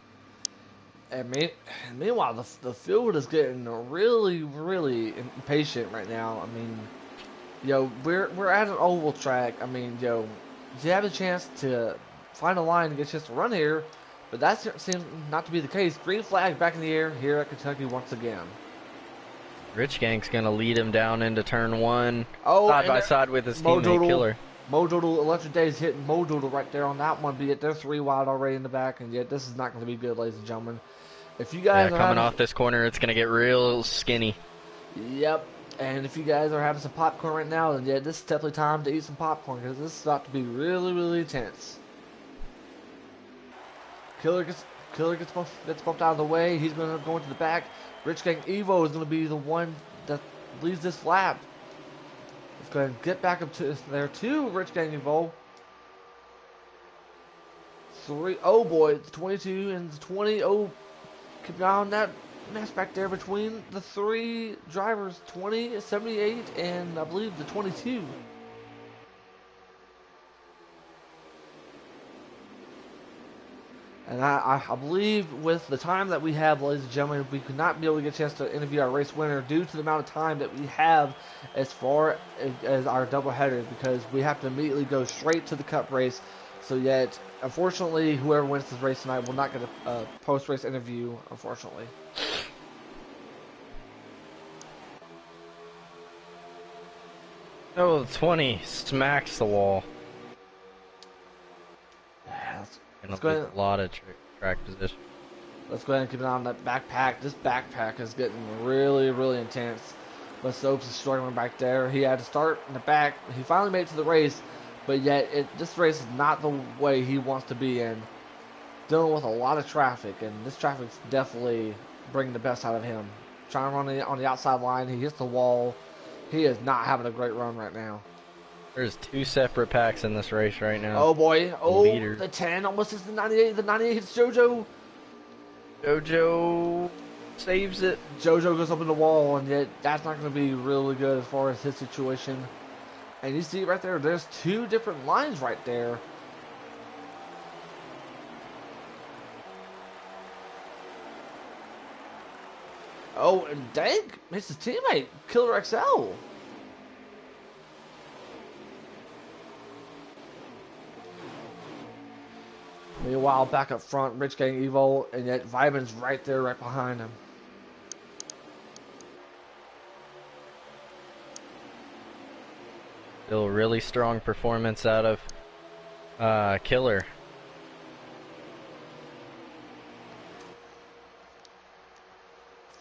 S1: Meanwhile, the field is getting really, really impatient right now. I mean, we're at an oval track. I mean, you have a chance to find a line and get a chance to run here, but that seems not to be the case. Green flag back in the air here at Kentucky once again.
S2: Rich Gang's gonna lead him down into turn 1,
S1: Oh,
S2: side by side with his teammate Killer.
S1: Modoodle, Electric Days hitting Modoodle right there on that one, but yet they're 3 wide already in the back, and yet this is not going to be good, ladies and gentlemen. If you guys are
S2: coming off this corner, it's gonna get real skinny.
S1: Yep. And if you guys are having some popcorn right now, then yeah, this is definitely time to eat some popcorn because this is about to be really, really intense. Killer gets bumped out of the way. He's going to go into the back. Rich Gang Evo is going to be the one that leads this lap. Let's go ahead and get back up to there too. Rich Gang Evo. 3. Oh boy, the 22 and the 20. Oh, keep an eye on that mess back there between the 3 drivers, 20, 78, and I believe the 22. And I believe with the time that we have, ladies and gentlemen, we could not be able to get a chance to interview our race winner due to the amount of time that we have as far as our double headers, because we have to immediately go straight to the cup race. So yet, unfortunately, whoever wins this race tonight will not get a post-race interview, unfortunately.
S2: Oh, 20 smacks the wall.
S1: Let's go ahead.
S2: A lot of track position.
S1: Let's go ahead and keep an eye on that backpack. This backpack is getting really, really intense. But Soaps is struggling back there. He had to start in the back. He finally made it to the race, but yet this race is not the way he wants to be in. Dealing with a lot of traffic, and this traffic's definitely bringing the best out of him. Trying to run on the outside line. He hits the wall. He is not having a great run right now.
S2: There's 2 separate packs in this race right now.
S1: Oh boy. Oh,
S2: leader.
S1: the 10 almost hits the 98. The 98 hits JoJo.
S2: JoJo saves it.
S1: JoJo goes up in the wall, and yet that's not going to be really good as far as his situation. And you see right there, there's 2 different lines right there. Oh, and dang, it's his teammate, Killer XL. Meanwhile, back up front, Rich Gang Evo, and yet Vyman's right there, right behind him.
S2: Still really strong performance out of Killer.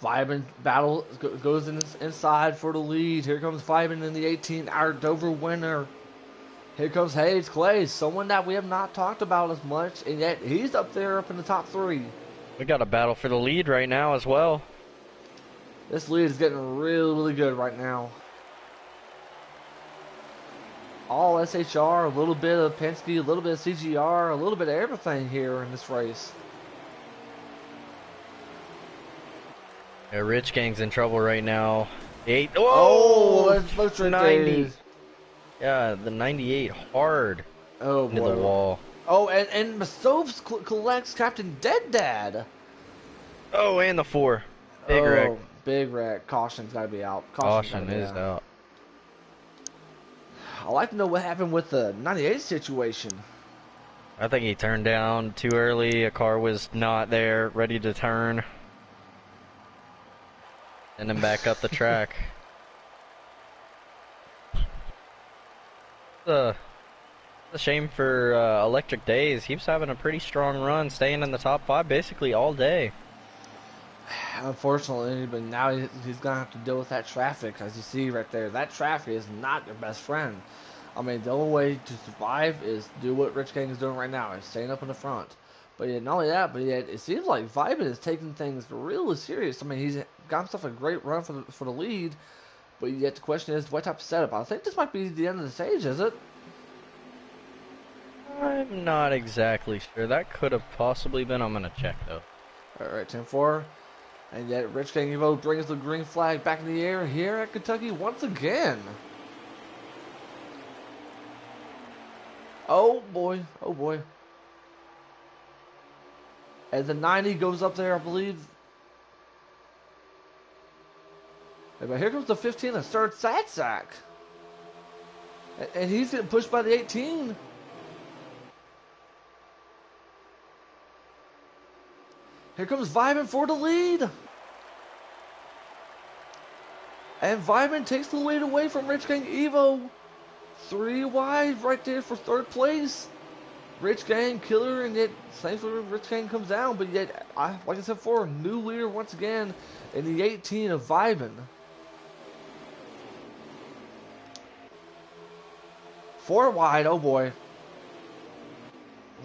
S1: Vyman battle goes inside for the lead. Here comes Vyman in the 18, our Dover winner. Here comes Hayes Clay, someone that we have not talked about as much, and yet he's up there up in the top 3.
S2: We got a battle for the lead right now as well.
S1: This lead is getting really, really good right now. All SHR, a little bit of Penske, a little bit of CGR, a little bit of everything here in this race.
S2: Yeah, Rich Gang's in trouble right now. 8.
S1: Oh, that's
S2: 90. Yeah, the 98 hard.
S1: Oh,
S2: into
S1: boy.
S2: the wall.
S1: Oh, and Masovs collects Captain Dead Dad.
S2: Oh, and the 4. Big wreck.
S1: Oh, big wreck. Caution's got to be out. Caution's got to
S2: Caution
S1: be
S2: is
S1: out.
S2: out.
S1: I'd like to know what happened with the 98 situation.
S2: I think he turned down too early. A car was not there, ready to turn. And then back up the track. It's a shame for Electric Days. He was having a pretty strong run, staying in the top 5 basically all day.
S1: Unfortunately, but now he's going to have to deal with that traffic. As you see right there, that traffic is not your best friend. I mean, the only way to survive is do what Rich Gang is doing right now, is staying up in the front. But yet, not only that, but yet it seems like Vibin is taking things really serious. I mean, he's got himself a great run for the lead, but yet the question is, what type of setup? I think this might be the end of the stage, is it?
S2: I'm not exactly sure. That could have possibly been. I'm going to check, though.
S1: All right, 10-4. And yet Rich Gang Evo brings the green flag back in the air here at Kentucky once again. Oh boy, oh boy. And the 90 goes up there, I believe. But here comes the 15, the third sack. And he's getting pushed by the 18. Here comes Vyman for the lead. And Vyman takes the lead away from Rich Gang Evo. 3 wide right there for third place. Rich Gang killer, and yet thankfully Rich Gang comes down, but yet, like I said before, new leader once again in the 18 of Vyman. 4 wide, oh boy.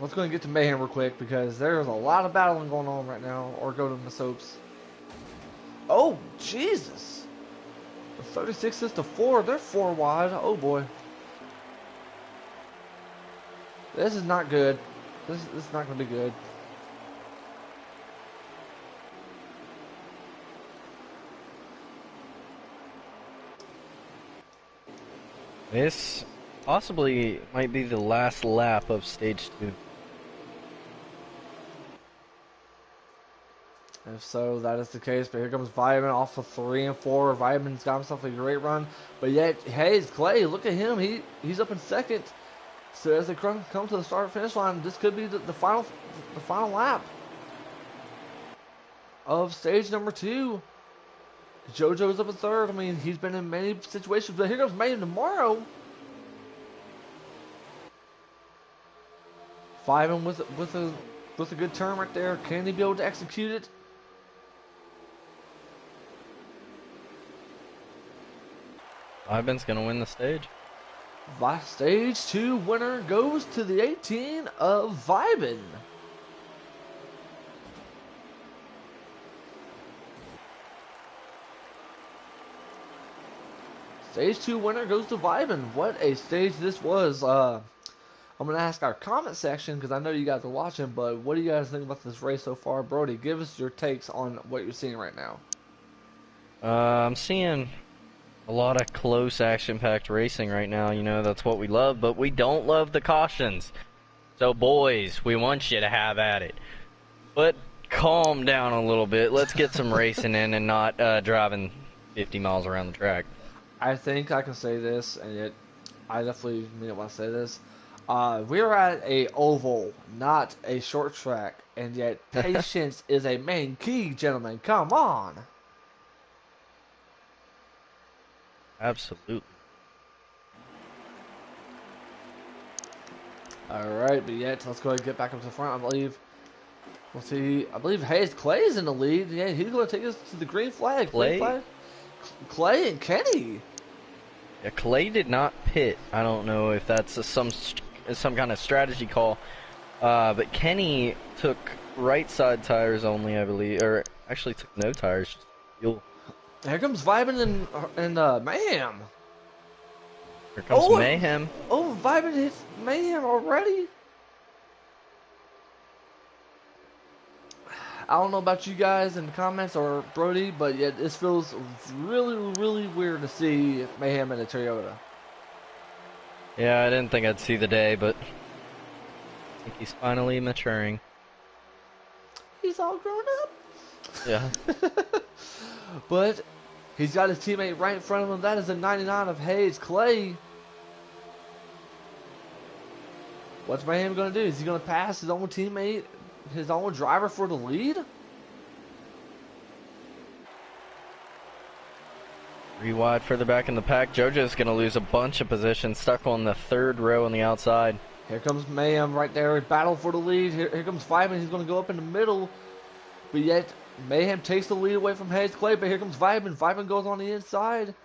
S1: Let's go and get to Mayhem real quick because there's a lot of battling going on right now, or go to the soaps. Oh, Jesus. The 36 is to 4, they're 4 wide, oh boy. This is not good. This is not going to be good.
S2: This possibly might be the last lap of stage 2.
S1: If so, that is the case. But here comes Vyman off of 3 and 4. Vyman's got himself a great run. But yet, Hayes Clay, look at him. He's up in second. So as they come to the start finish line, this could be the final lap of stage number 2. JoJo's up in third. I mean, he's been in many situations. But here comes Mayhem tomorrow. Vyman with a good turn right there. Can he be able to execute it?
S2: Ivan's gonna win the stage.
S1: Stage 2 winner goes to the 18 of Vyman. Stage 2 winner goes to Vyman. What a stage this was. I'm going to ask our comment section because I know you guys are watching, but what do you guys think about this race so far? Brody, give us your takes on what you're seeing right now.
S2: I'm seeing a lot of close action-packed racing right now. You know, that's what we love, but we don't love the cautions. So, boys, we want you to have at it. But calm down a little bit. Let's get some racing in and not driving 50 miles around the track.
S1: I think I can say this, and yet I definitely mean it when I say this. We're at a oval, not a short track, and yet patience is a main key, gentlemen. Come on.
S2: Absolutely.
S1: Alright, but yet, let's go ahead and get back up to the front. I believe Hayes Clay is in the lead. Yeah, he's going to take us to the green flag.
S2: Clay?
S1: Clay and Kenny.
S2: Yeah, Clay did not pit. I don't know if that's some kind of strategy call. But Kenny took right side tires only, I believe. Or actually took no tires, just fuel.
S1: Here comes Vyman and Mayhem.
S2: Here comes Mayhem.
S1: Oh, Vyman hits Mayhem already? I don't know about you guys in the comments or Brody, but yet this feels really, really weird to see Mayhem in a Toyota.
S2: Yeah, I didn't think I'd see the day, but I think he's finally maturing.
S1: He's all grown up.
S2: Yeah.
S1: But he's got his teammate right in front of him. That is a 99 of Hayes Clay. What's Mayhem going to do? Is he going to pass his own teammate, his own driver for the lead?
S2: 3 wide further back in the pack. JoJo's going to lose a bunch of positions, stuck on the 3rd row on the outside.
S1: Here comes Mayhem right there, battle for the lead. Here comes Vyman. He's going to go up in the middle. But yet, Mayhem takes the lead away from Hayes Clay. But here comes Vyman. Vyman goes on the inside.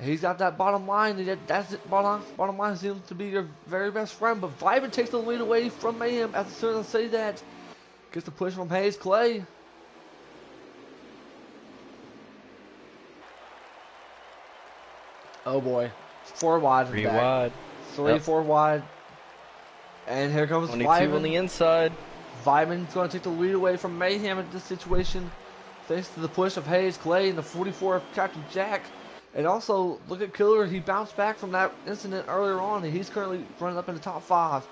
S1: He's got that bottom line. That's it. Bottom line seems to be your very best friend. But Vyman takes the lead away from Mayhem. As soon as I say that, gets the push from Hayes Clay. Oh boy. 4 wide.
S2: 3 wide.
S1: 3, 4 wide. And here comes
S2: 22
S1: Vyman.
S2: on the inside.
S1: Vyman's going to take the lead away from Mayhem in this situation, thanks to the push of Hayes Clay and the 44 of Captain Jack. And also, look at Killer. He bounced back from that incident earlier on, and he's currently running up in the top 5.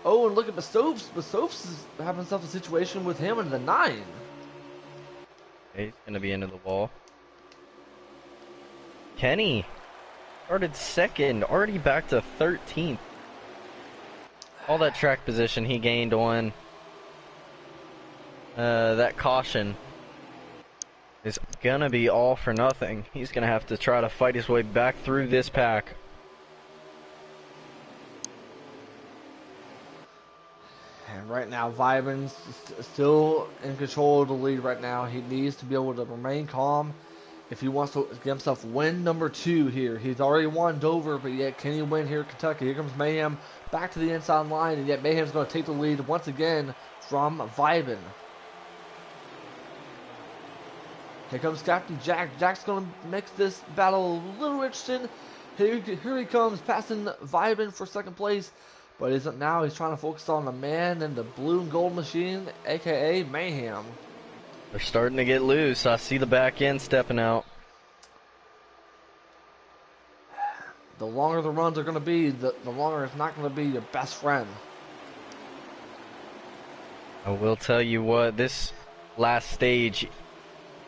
S1: Oh, and look at Bestopes. Bestopes is having himself a situation with him in the 9.
S2: He's going to be into the wall. Kenny started 2nd, already back to 13th. All that track position he gained on that caution is gonna be all for nothing. He's gonna have to try to fight his way back through this pack.
S1: And right now, Vyman's still in control of the lead right now. He needs to be able to remain calm if he wants to get himself win number 2 here. He's already won Dover, but yet can he win here at Kentucky? Here comes Mayhem back to the inside line, and yet Mayhem's going to take the lead once again from Vyman. Here comes Captain Jack. Jack's going to make this battle a little interesting. Here he comes, passing Vyman for 2nd place. But now he's trying to focus on the man in the blue and gold machine, a.k.a. Mayhem.
S2: They're starting to get loose. I see the back end stepping out.
S1: The longer the runs are going to be, the longer it's not going to be your best friend.
S2: I will tell you what, this last stage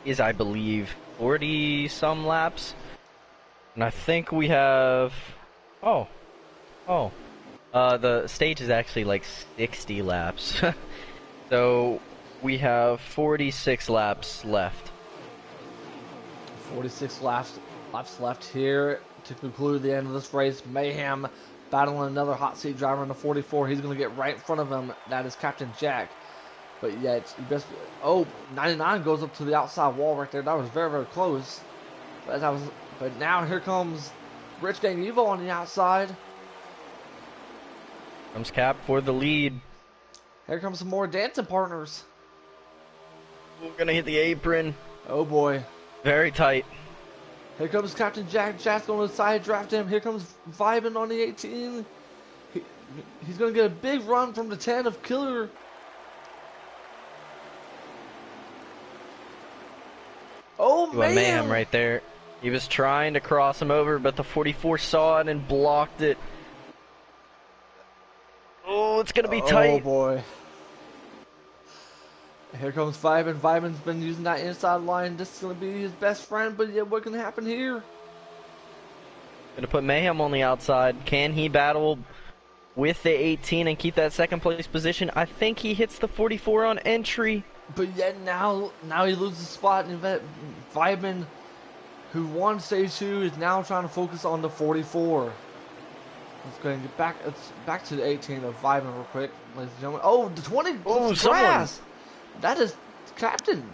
S2: is, I believe, 40-some laps. And I think we have... the stage is actually like 60 laps. So we have 46 laps left.
S1: 46 laps left here to conclude the end of this race. Mayhem battling another hot seat driver in the 44. He's going to get right in front of him. That is Captain Jack. But yet, 99 goes up to the outside wall right there. That was very, very close. But now here comes Rich Gang Evo on the outside.
S2: Comes Cap for the lead.
S1: Here comes some more dancing partners.
S2: We're going to hit the apron.
S1: Oh boy.
S2: Very tight.
S1: Here comes Captain Jack. Jack's going to side draft him. Here comes Vyman on the 18. He's going to get a big run from the 10 of Killer. Oh, man.
S2: Mayhem right there. He was trying to cross him over, but the 44 saw it and blocked it. Oh, it's going to be tight.
S1: Oh, boy. Here comes Vyman. Vyman's been using that inside line. This is going to be his best friend, but yet what can happen here?
S2: Going to put Mayhem on the outside. Can he battle with the 18 and keep that 2nd place position? I think he hits the 44 on entry.
S1: But yet now he loses spot, and Vyman, who won stage 2, is now trying to focus on the 44. Let's go and get back. It's back to the 18 of Vyman real quick, ladies and gentlemen. Oh, the 20.
S2: Oh,
S1: grass.
S2: someone.
S1: That is Captain.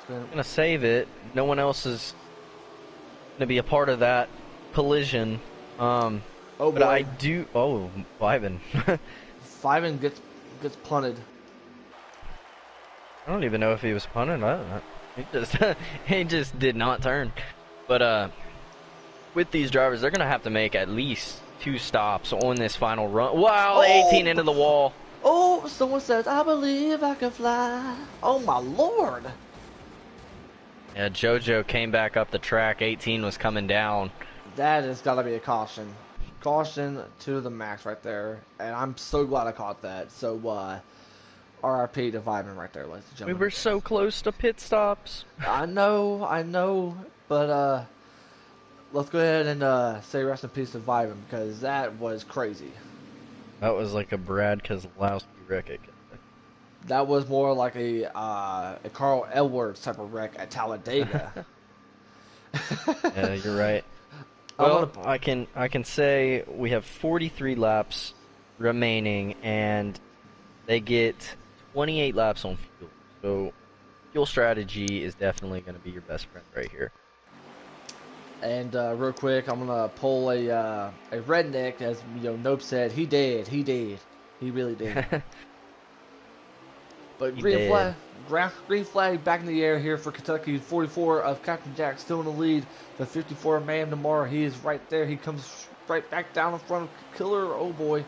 S2: I'm gonna save it. No one else is gonna be a part of that collision.
S1: Oh boy.
S2: But I do. Oh, Vyman.
S1: Vyman gets punted.
S2: I don't even know if he was punted. I don't know. He just did not turn. But with these drivers, they're gonna have to make at least 2 stops on this final run. Wow, 18 into the wall.
S1: Oh, someone says, I believe I can fly. Oh my lord.
S2: Yeah, JoJo came back up the track. 18 was coming down.
S1: That has got to be a caution. Caution to the max right there. And I'm so glad I caught that. So, RIP to Vyman right there, ladies and
S2: We
S1: gentlemen.
S2: were so close to pit stops.
S1: I know, but let's go ahead and say rest in peace to Vyman because that was crazy.
S2: That was like a Brad Keselowski wreck.
S1: That was more like a Carl Edwards type of wreck at Talladega.
S2: Yeah, you're right.
S1: I'm gonna.
S2: Well, I can say we have 43 laps remaining, and they get 28 laps on fuel. So fuel strategy is definitely going to be your best friend right here.
S1: And real quick, I'm gonna pull a redneck, as Nope said. He did, he really did. But
S2: He did.
S1: green flag back in the air here for Kentucky. 44 of Captain Jack still in the lead. The 54 of Mayhem Demar, he is right there. He comes right back down in front of Killer. Oh boy.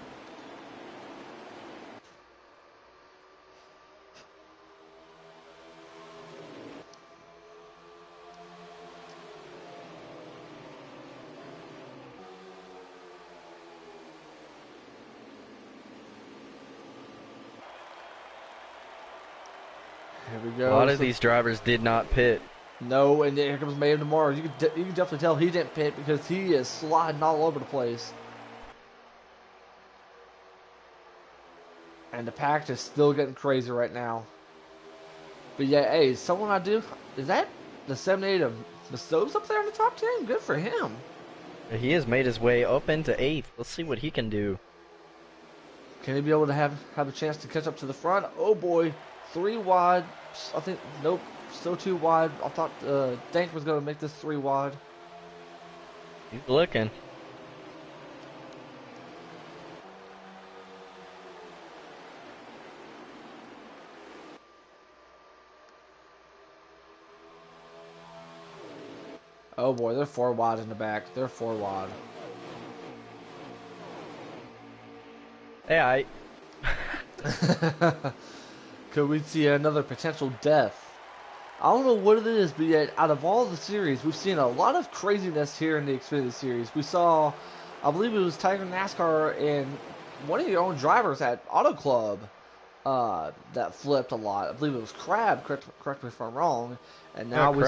S1: Here we
S2: A
S1: go.
S2: lot of
S1: So,
S2: these drivers did not pit.
S1: no, and here comes Mayhem Demar. You can definitely tell he didn't pit because he is sliding all over the place. And the pack is still getting crazy right now. But yeah, hey, someone is that the 78 of Mastoves up there in the top 10? Good for him.
S2: He has made his way up into 8th. Let's see what he can do.
S1: Can he be able to have a chance to catch up to the front? Oh boy, 3 wide. I think, nope, still 2 wide. I thought Dank was going to make this 3 wide.
S2: He's looking.
S1: Oh boy, they're 4 wide in the back. They're 4 wide.
S2: Hey,
S1: Could we see another potential death? I don't know what it is, but yet out of all the series, we've seen a lot of craziness here in the Xfinity series. We saw, I believe it was Tiger NASCAR and one of your own drivers at Auto Club that flipped a lot. I believe it was Crab. Correct me if I'm wrong. And
S2: yeah,
S1: now we.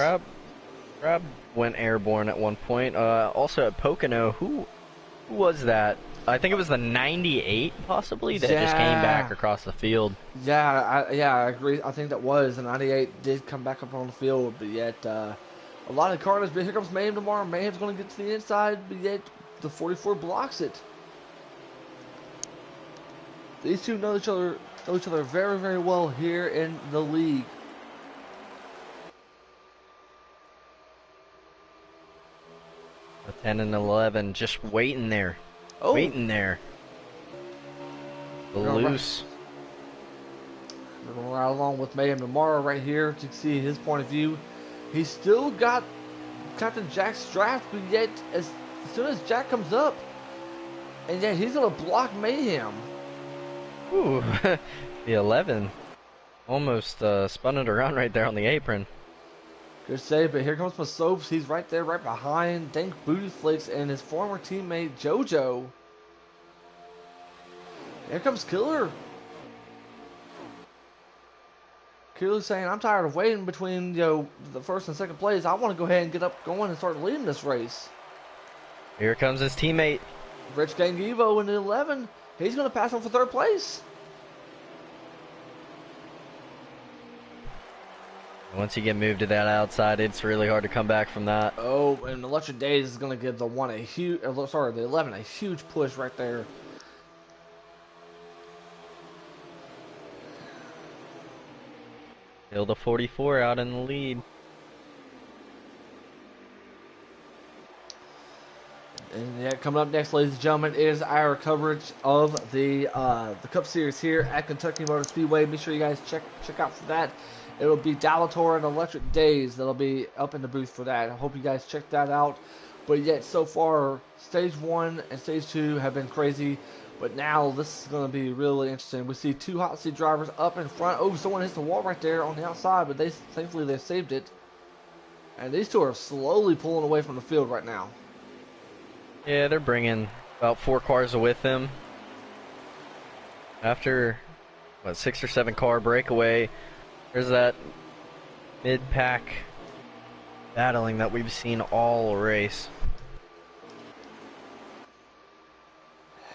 S2: Crab went airborne at one point. Also at Pocono, who was that? I think it was the 98, possibly, that just came back across the field.
S1: Yeah, I agree. I think that was the 98 did come back up on the field, but yet a lot of corners. But here comes Mayhem tomorrow. Mayhem's going to get to the inside, but yet the 44 blocks it. These two know each other very, very well here in the league.
S2: The 10 and 11 just waiting there.
S1: Oh.
S2: Waiting there. Loose.
S1: We're going to ride along with Mayhem tomorrow right here to see his point of view. He's still got Captain Jack's draft, but yet as soon as Jack comes up, and yet he's going to block Mayhem.
S2: Ooh, the 11 almost spun it around right there on the apron.
S1: Good save, but here comes Masopes. He's right there, right behind Dank Booty Flakes and his former teammate JoJo. Here comes Killer. Killer's saying, I'm tired of waiting between the first and second place. I want to go ahead and get up going and start leading this race.
S2: Here comes his teammate.
S1: Rich Gang Evo in the 11. He's going to pass him for third place.
S2: Once you get moved to that outside, it's really hard to come back from that.
S1: Oh, and Electric Days is going to give the 11 a huge push right there.
S2: Still the 44 out in the lead.
S1: And yeah, coming up next, ladies and gentlemen, is our coverage of the Cup Series here at Kentucky Motor Speedway. Make sure you guys check out for that. It'll be Dalator and Electric Days that'll be up in the booth for that. I hope you guys check that out. But yet, so far, Stage 1 and Stage 2 have been crazy. But now, this is going to be really interesting. We see 2 hot seat drivers up in front. Oh, someone hits the wall right there on the outside, but thankfully they saved it. And these 2 are slowly pulling away from the field right now.
S2: Yeah, they're bringing about 4 cars with them. After what, 6 or 7 car breakaway. There's that mid-pack battling that we've seen all race.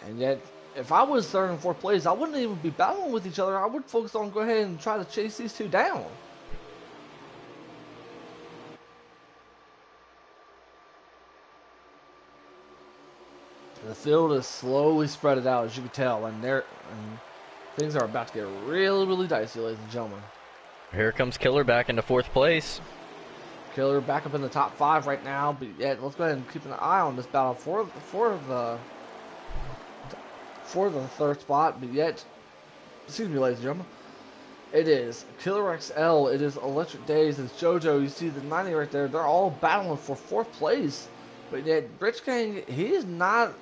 S1: And yet, if I was third and fourth place, I wouldn't even be battling with each other. I would focus on go ahead and try to chase these two down. The field is slowly spread out, as you can tell, and things are about to get really, really dicey, ladies and gentlemen.
S2: Here comes Killer back into 4th place.
S1: Killer back up in the top 5 right now, but yet let's go ahead and keep an eye on this battle for the 3rd spot. But yet, excuse me, ladies and gentlemen, it is Killer XL, it is Electric Days, it's JoJo. You see the 90 right there. They're all battling for 4th place, but yet Rich Gang, he's not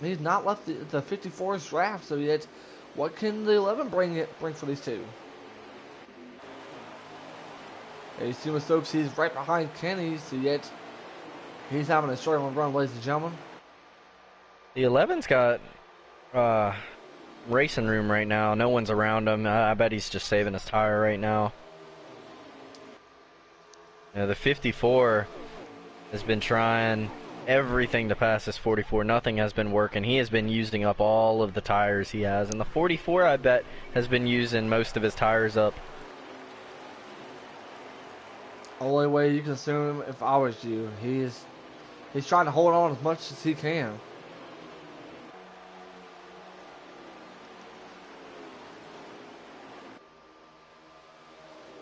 S1: left the 54's draft. So yet, what can the 11 bring for these two? And you see with Stokes, he's right behind Kenny, so yet he's having a struggling run, ladies and gentlemen.
S2: The 11's got racing room right now. No one's around him. I bet he's just saving his tire right now. The 54 has been trying everything to pass this 44. Nothing has been working. He has been using up all of the tires he has, and the 44, I bet, has been using most of his tires up.
S1: Only way you can assume, if I was you, he's trying to hold on as much as he can.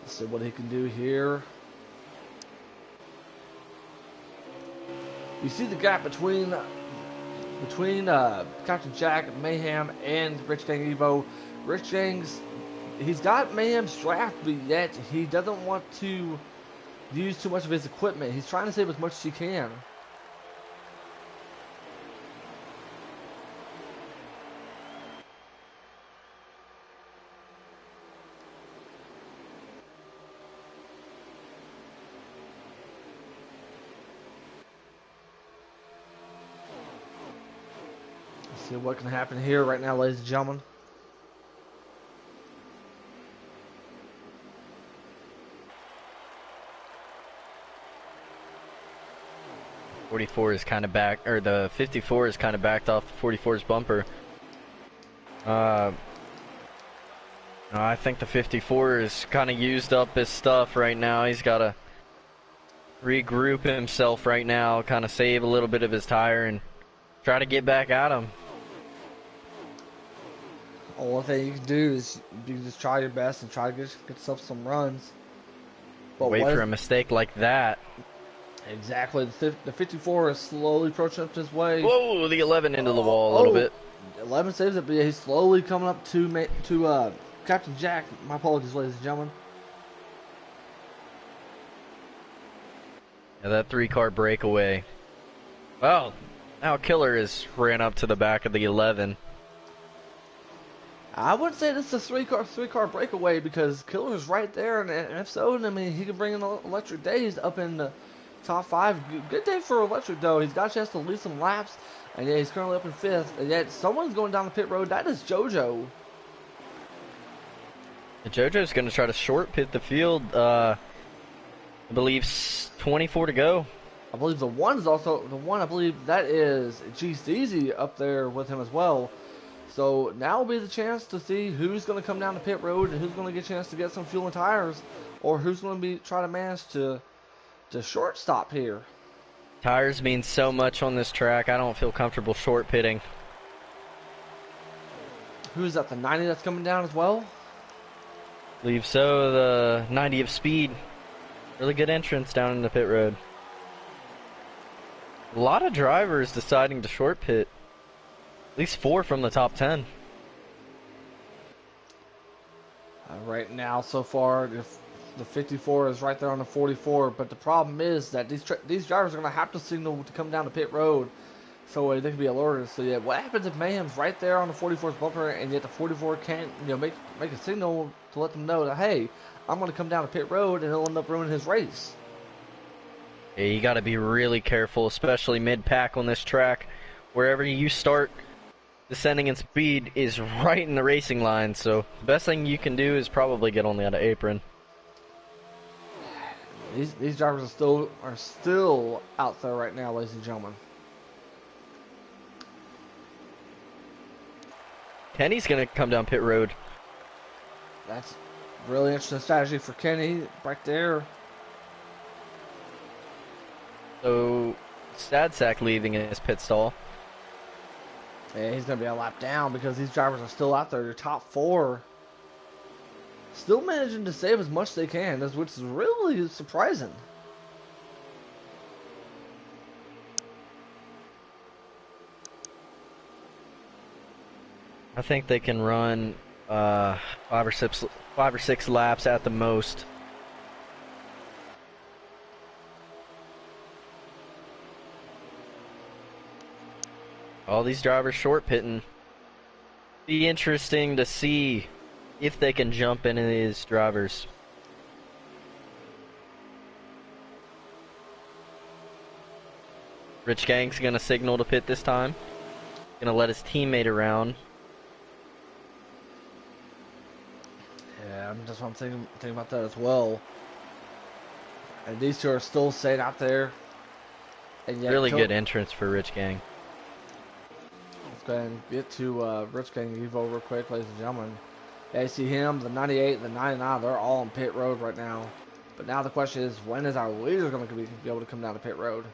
S1: Let's see what he can do here. You see the gap between Captain Jack, Mayhem, and Rich Gang Evo. Rich Gang's, he's got Mayhem's draft, but yet he doesn't want to use too much of his equipment. He's trying to save as much as he can. Let's see what can happen here right now, ladies and gentlemen.
S2: 44 is kind of back, or the 54 is kind of backed off the 44's bumper. I think the 54 is kind of used up his stuff right now. He's got to regroup himself right now, kind of save a little bit of his tire and try to get back at him.
S1: One thing you can do is you can just try your best and try to get yourself some runs. But
S2: wait for a mistake like that.
S1: Exactly. The 54 is slowly approaching up his way.
S2: Whoa, the 11 into the wall a little bit.
S1: 11 saves it, but yeah, he's slowly coming up to Captain Jack. My apologies, ladies and gentlemen.
S2: Yeah, that 3-car breakaway. Well, now Killer is ran up to the back of the 11.
S1: I wouldn't say this is a three car breakaway because Killer's right there, and if so, I mean, he can bring in Electric Days up in the top 5. Good day for Electric, though. He's got a chance to lead some laps, and yeah, he's currently up in 5th. And yet, someone's going down the pit road. That is JoJo.
S2: JoJo's going to try to short pit the field. I believe 24 to go.
S1: I believe the one is also the one. I believe that is G-Steezy up there with him as well. So now will be the chance to see who's going to come down the pit road and who's going to get a chance to get some fuel and tires, or who's going to be try to manage to short stop here.
S2: Tires mean so much on this track. I don't feel comfortable short pitting.
S1: Who's that? The 90 that's coming down as well?
S2: I believe so. The 90 of speed. Really good entrance down in the pit road. A lot of drivers deciding to short pit. At least 4 from the top 10.
S1: Right now, so far, the 54 is right there on the 44. But the problem is that these drivers are going to have to signal to come down the pit road so they can be alerted. So yeah, what happens if Mayhem's right there on the 44's bumper and yet the 44 can't, make a signal to let them know that, hey, I'm going to come down the pit road, and he'll end up ruining his race.
S2: Yeah, you got to be really careful, especially mid-pack on this track. Wherever you start descending in speed is right in the racing line, so the best thing you can do is probably get on the other apron.
S1: These drivers are still out there right now, ladies and gentlemen.
S2: Kenny's gonna come down pit road.
S1: That's really interesting strategy for Kenny right there.
S2: So Stadsack leaving in his pit stall.
S1: Yeah, he's going to be a lap down because these drivers are still out there. Your top four still managing to save as much as they can, which is really surprising.
S2: I think they can run 5 or 6 laps at the most. All these drivers short pitting. Be interesting to see if they can jump into these drivers. Rich Gang's gonna signal to pit this time. Gonna let his teammate around.
S1: Yeah, that's what I'm thinking about that as well. And these two are still staying out there. And yet,
S2: Really good entrance for Rich Gang.
S1: Let's go ahead and get to Rich Gang Evo real quick, ladies and gentlemen. Yeah, you see him, the 98, the 99, they're all on pit road right now. But now the question is, when is our leader going to be able to come down to pit road?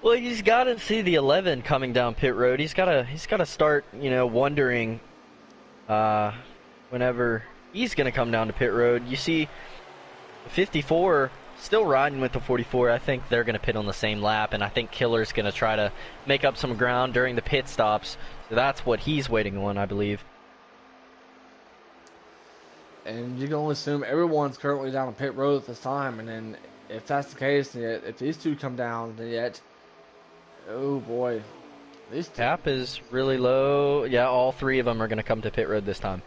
S2: Well, he's got to see the 11 coming down pit road. He's got to start, wondering whenever he's going to come down to pit road. You see the 54 still riding with the 44. I think they're going to pit on the same lap, and I think Killer's going to try to make up some ground during the pit stops. So that's what he's waiting on, I believe.
S1: And you can only assume everyone's currently down on pit road at this time. And then if that's the case, if these two come down, then yet, oh boy, these two.
S2: Cap is really low. Yeah, all 3 of them are going to come to pit road this time.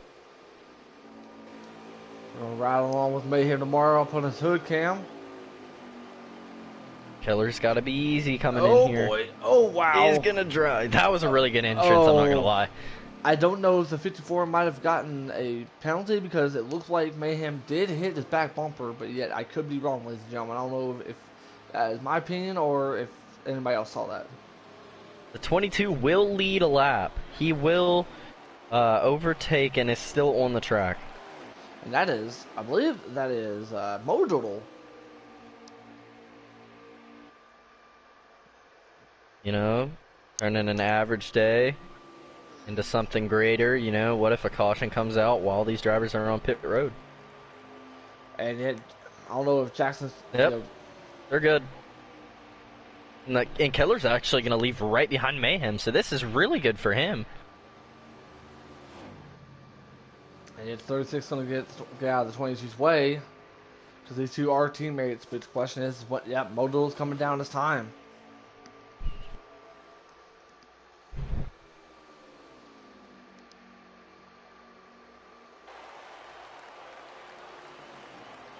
S1: We're going to ride along with Mayhem tomorrow up on his hood cam.
S2: Killer's got to be easy coming in here.
S1: Oh boy, oh wow.
S2: He's going to drive. That was a really good entrance, I'm not going to lie.
S1: I don't know if the 54 might have gotten a penalty because it looks like Mayhem did hit his back bumper, but yet I could be wrong, ladies and gentlemen. I don't know if that is my opinion or if anybody else saw that.
S2: The 22 will lead a lap. He will overtake and is still on the track.
S1: And that is, I believe that is Modal.
S2: Turning an average day into something greater. What if a caution comes out while these drivers are on pit road?
S1: And yet, I don't know if Jackson's...
S2: Yep, they're good. And Keller's actually going to leave right behind Mayhem, so this is really good for him.
S1: And yet 36 going to get out of the 22's way because these two are teammates. But the question is, Modal's coming down this time.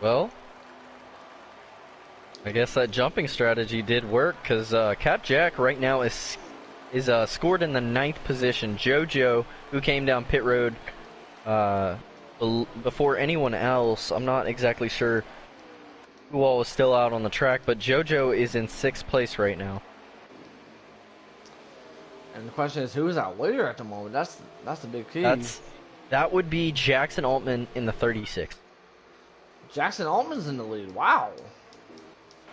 S2: Well, I guess that jumping strategy did work because Cap Jack right now is scored in the 9th position. JoJo, who came down pit road before anyone else, I'm not exactly sure who all is still out on the track, but JoJo is in 6th place right now.
S1: And the question is, who is our leader at the moment? That's the big key.
S2: That would be Jackson Altman in the 36th.
S1: Jackson Altman's in the lead. Wow.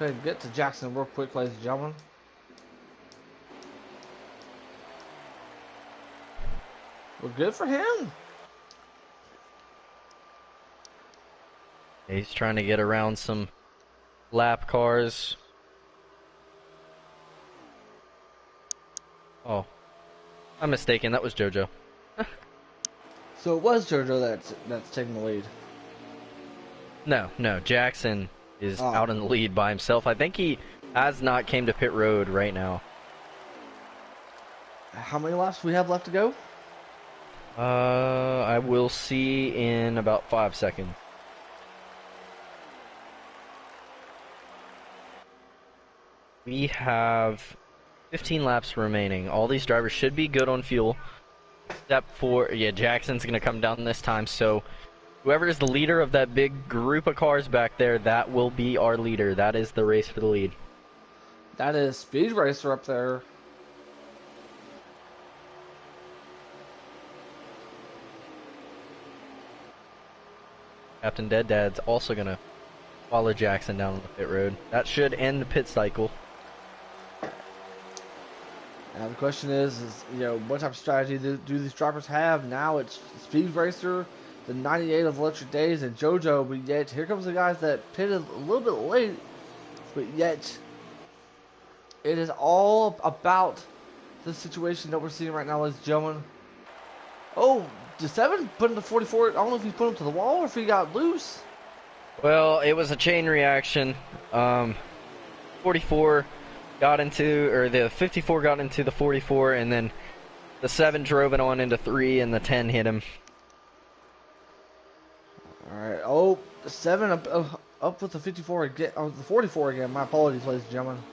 S1: Okay, get to Jackson real quick, ladies and gentlemen. Well, good for him.
S2: He's trying to get around some lap cars. Oh, I'm mistaken. That was JoJo.
S1: So it was JoJo that's taking the lead.
S2: No. Jackson is out in the lead by himself. I think he has not came to pit road right now.
S1: How many laps do we have left to go?
S2: I will see in about 5 seconds. We have 15 laps remaining. All these drivers should be good on fuel. Except for, yeah, Jackson's going to come down this time. So whoever is the leader of that big group of cars back there, that will be our leader. That is the race for the lead.
S1: That is Speed Racer up there.
S2: Captain Dead Dad's also going to follow Jackson down on the pit road. That should end the pit cycle.
S1: Now the question is what type of strategy do these drivers have? Now it's Speed Racer, the 98 of Electric Days, and JoJo, but yet here comes the guys that pitted a little bit late, but yet it is all about the situation that we're seeing right now, ladies and gentlemen. Oh, did 7 put in the 44? I don't know if he put him to the wall or if he got loose.
S2: Well, it was a chain reaction. 44 got into, or the 54 got into the 44, and then the 7 drove it on into 3, and the 10 hit him.
S1: Alright, oh, the 7 up with the 54 again, the 44 again. My apologies, ladies and gentlemen.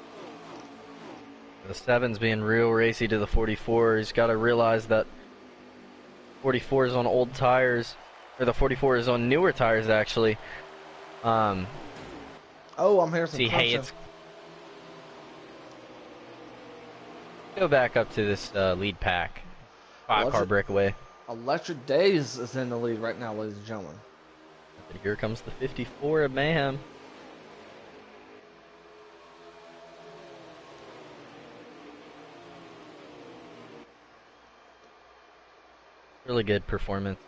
S2: The 7's being real racy to the 44. He's got to realize that 44 is on old tires, or the 44 is on newer tires, actually.
S1: Oh, I'm hearing some
S2: See, hey, it's... Go back up to this lead pack. 5-car breakaway.
S1: Electric Days is in the lead right now, ladies and gentlemen.
S2: But here comes the 54 of Mayhem. Really good performance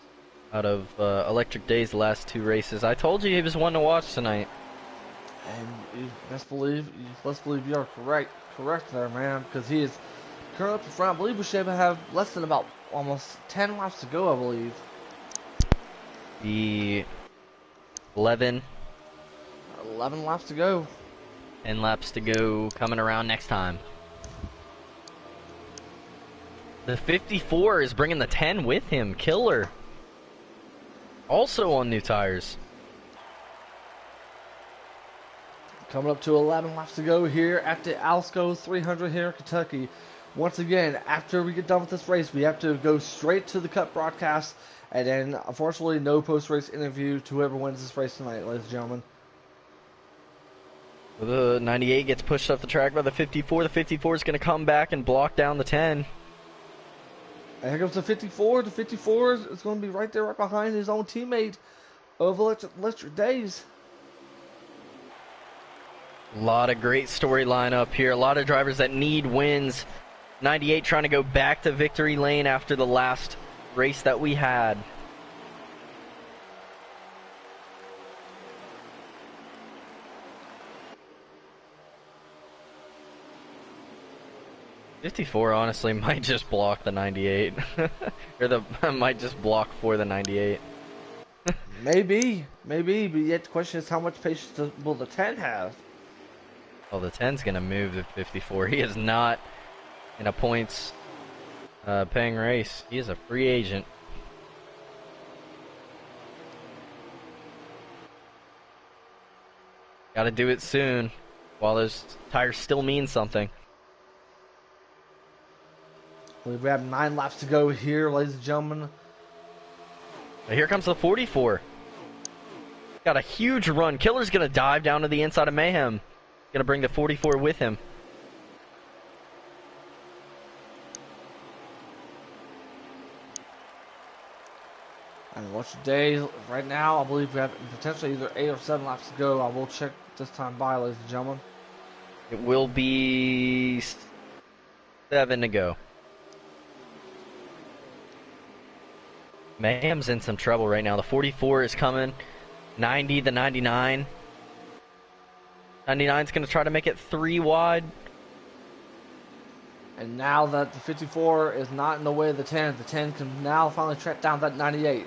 S2: out of Electric Days' last 2 races. I told you he was one to watch tonight.
S1: And let's believe you are correct there, man, because he is currently up in front. I believe we should have less than about almost 10 laps to go, I believe.
S2: The 11
S1: laps to go.
S2: 10 laps to go, coming around next time. The 54 is bringing the 10 with him. Killer. Also on new tires.
S1: Coming up to 11 laps to go here at the Alsco 300 here in Kentucky. Once again, after we get done with this race, we have to go straight to the Cup broadcast, and then, unfortunately, no post-race interview to whoever wins this race tonight, ladies and gentlemen.
S2: The 98 gets pushed off the track by the 54. The 54 is going to come back and block down the 10.
S1: And here comes the 54. The 54 is going to be right there, right behind his own teammate of Electric Days.
S2: A lot of great storyline up here. A lot of drivers that need wins. 98 trying to go back to victory lane after the last race that we had. '54 honestly might just block the 98. Or might just block for the 98.
S1: Maybe, but yet the question is how much patience will the 10 have?
S2: Well, the 10's gonna move the 54. He is not in a points paying race. He is a free agent. Gotta do it soon while those tires still mean something.
S1: We have 9 laps to go here, ladies and gentlemen.
S2: But here comes the 44. Got a huge run. Killer's gonna dive down to the inside of Mayhem. Gonna bring the 44 with him.
S1: And watch the day right now. I believe we have potentially either 8 or 7 laps to go. I will check this time by, ladies and gentlemen.
S2: It will be 7 to go. Mayhem's in some trouble right now. The 44 is coming. 90, the 99. 99's going to try to make it 3 wide.
S1: And now that the 54 is not in the way of the 10 can now finally track down that 98.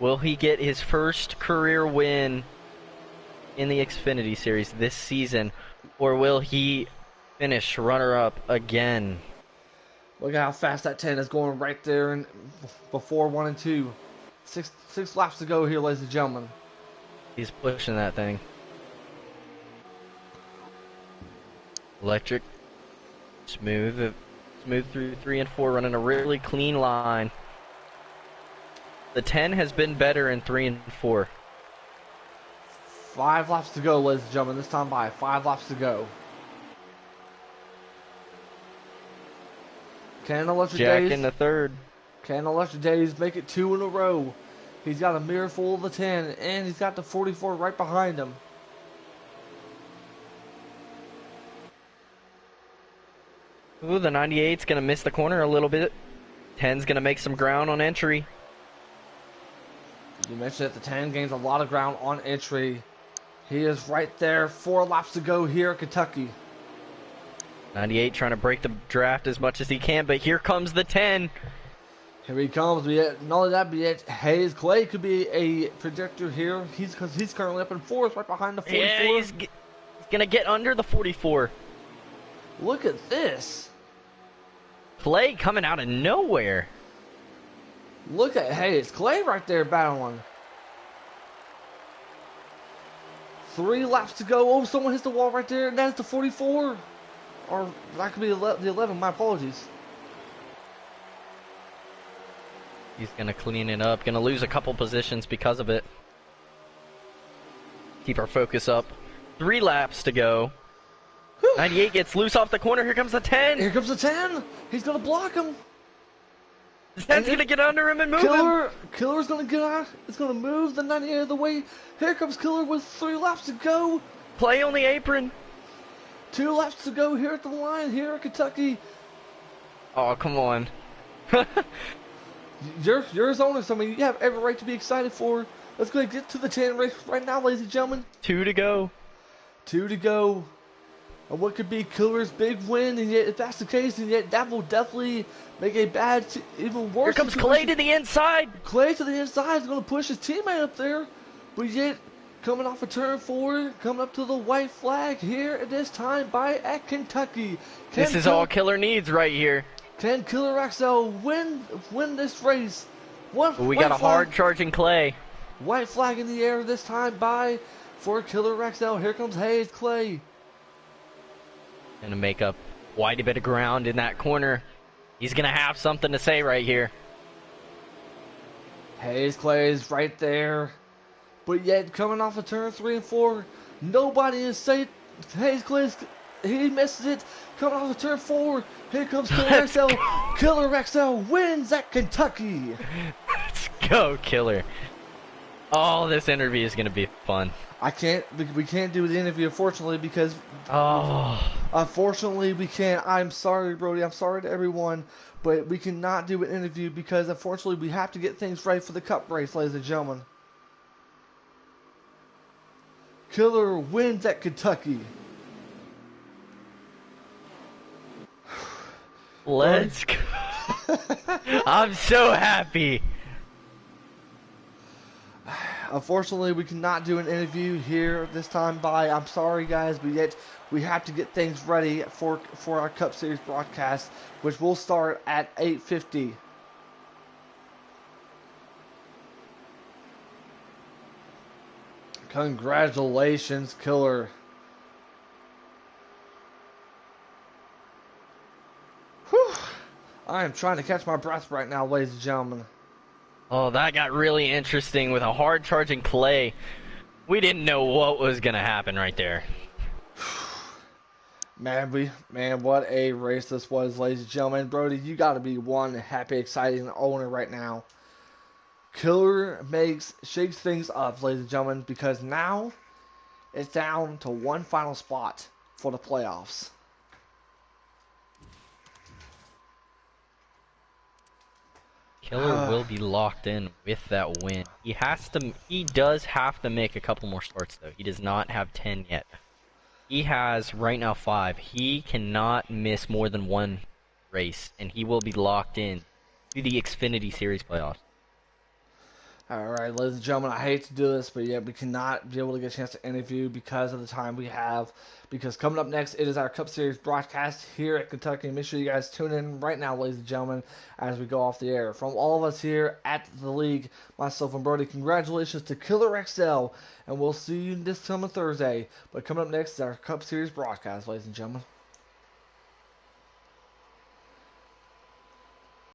S2: Will he get his first career win in the Xfinity Series this season? Or will he finish runner-up again?
S1: Look at how fast that 10 is going right there and before 1 and 2. Six laps to go here, ladies and gentlemen.
S2: He's pushing that thing. Electric Smooth, smooth through 3 and 4, running a really clean line. The 10 has been better in 3 and 4.
S1: 5 laps to go, ladies and gentlemen. This time by 5 laps to go. Can Electric
S2: Jack
S1: Days?
S2: in the third.
S1: Can Electric Days make it 2 in a row? He's got a mirror full of the 10, and he's got the 44 right behind him.
S2: Ooh, the 98's going to miss the corner a little bit. 10's going to make some ground on entry.
S1: You mentioned that the 10 gains a lot of ground on entry. He is right there. 4 laps to go here at Kentucky.
S2: 98 trying to break the draft as much as he can, but here comes the 10.
S1: Here he comes. But yet, not only that, but yet Hayes Clay could be a projector here. He's currently up in 4th, right behind the 44.
S2: Yeah, he's going to get under the 44.
S1: Look at this.
S2: Clay coming out of nowhere.
S1: Look at Hayes Clay right there battling. 3 laps to go. Oh, someone hits the wall right there, and that's the 44. Or that could be the 11. My apologies.
S2: He's going to clean it up. Going to lose a couple positions because of it. Keep our focus up. 3 laps to go. 98 gets loose off the corner. Here comes the 10.
S1: Here comes the 10. He's going to block him.
S2: The 10's going to get under him and move him.
S1: Killer's going to get out. It's going to move the 98 out of the way. Here comes Killer with 3 laps to go.
S2: Play on the apron.
S1: 2 laps to go here at the line, here at Kentucky.
S2: Oh, come on.
S1: You're his owner, so I mean, you have every right to be excited for. Let's go ahead and get to the 10 race right now, ladies and gentlemen.
S2: 2 to go.
S1: 2 to go. And what could be Killer's big win, and yet if that's the case, and yet that will definitely make a bad, even worse.
S2: Here comes
S1: situation.
S2: Clay to the inside.
S1: Clay to the inside is going to push his teammate up there, but yet coming off a turn 4, coming up to the white flag here at this time at Kentucky.
S2: This is all Killer needs right here.
S1: Can Killer XL win this race?
S2: We got a hard charging Clay.
S1: White flag in the air this time for Killer XL. Here comes Hayes Clay.
S2: Gonna make up quite a bit of ground in that corner. He's gonna have something to say right here.
S1: Hayes Clay is right there. But yet, coming off of turn 3 and 4, nobody is safe. Hayes Clay, he misses it. Coming off of turn 4, here comes Killer XL. Killer XL wins at Kentucky.
S2: Let's go, Killer. Oh, this interview is gonna be fun.
S1: We can't do the interview, unfortunately, because... Unfortunately, we can't. I'm sorry, Brody. I'm sorry to everyone, but we cannot do an interview because, unfortunately, we have to get things ready for the Cup race, ladies and gentlemen. Killer wins at Kentucky.
S2: Let's go. I'm so happy.
S1: Unfortunately, we cannot do an interview here this time I'm sorry, guys, but yet we have to get things ready for our Cup Series broadcast, which will start at 8:50. Congratulations, Killer. Whew. I am trying to catch my breath right now, ladies and gentlemen.
S2: Oh, that got really interesting with a hard charging Clay. We didn't know what was gonna happen right there.
S1: Man, what a race this was, ladies and gentlemen. Brody, you gotta be one happy, exciting owner right now. Killer shakes things up, ladies and gentlemen, because now it's down to one final spot for the playoffs.
S2: Killer will be locked in with that win. He does have to make a couple more starts though. He does not have 10 yet. He has right now 5. He cannot miss more than 1 race, and he will be locked in to the Xfinity Series playoffs.
S1: Alright, ladies and gentlemen, I hate to do this, but yeah, we cannot be able to get a chance to interview because of the time we have. Because coming up next, it is our Cup Series broadcast here at Kentucky. Make sure you guys tune in right now, ladies and gentlemen, as we go off the air. From all of us here at the league, myself and Brody, congratulations to Killer XL, and we'll see you this coming Thursday. But coming up next is our Cup Series broadcast, ladies and gentlemen.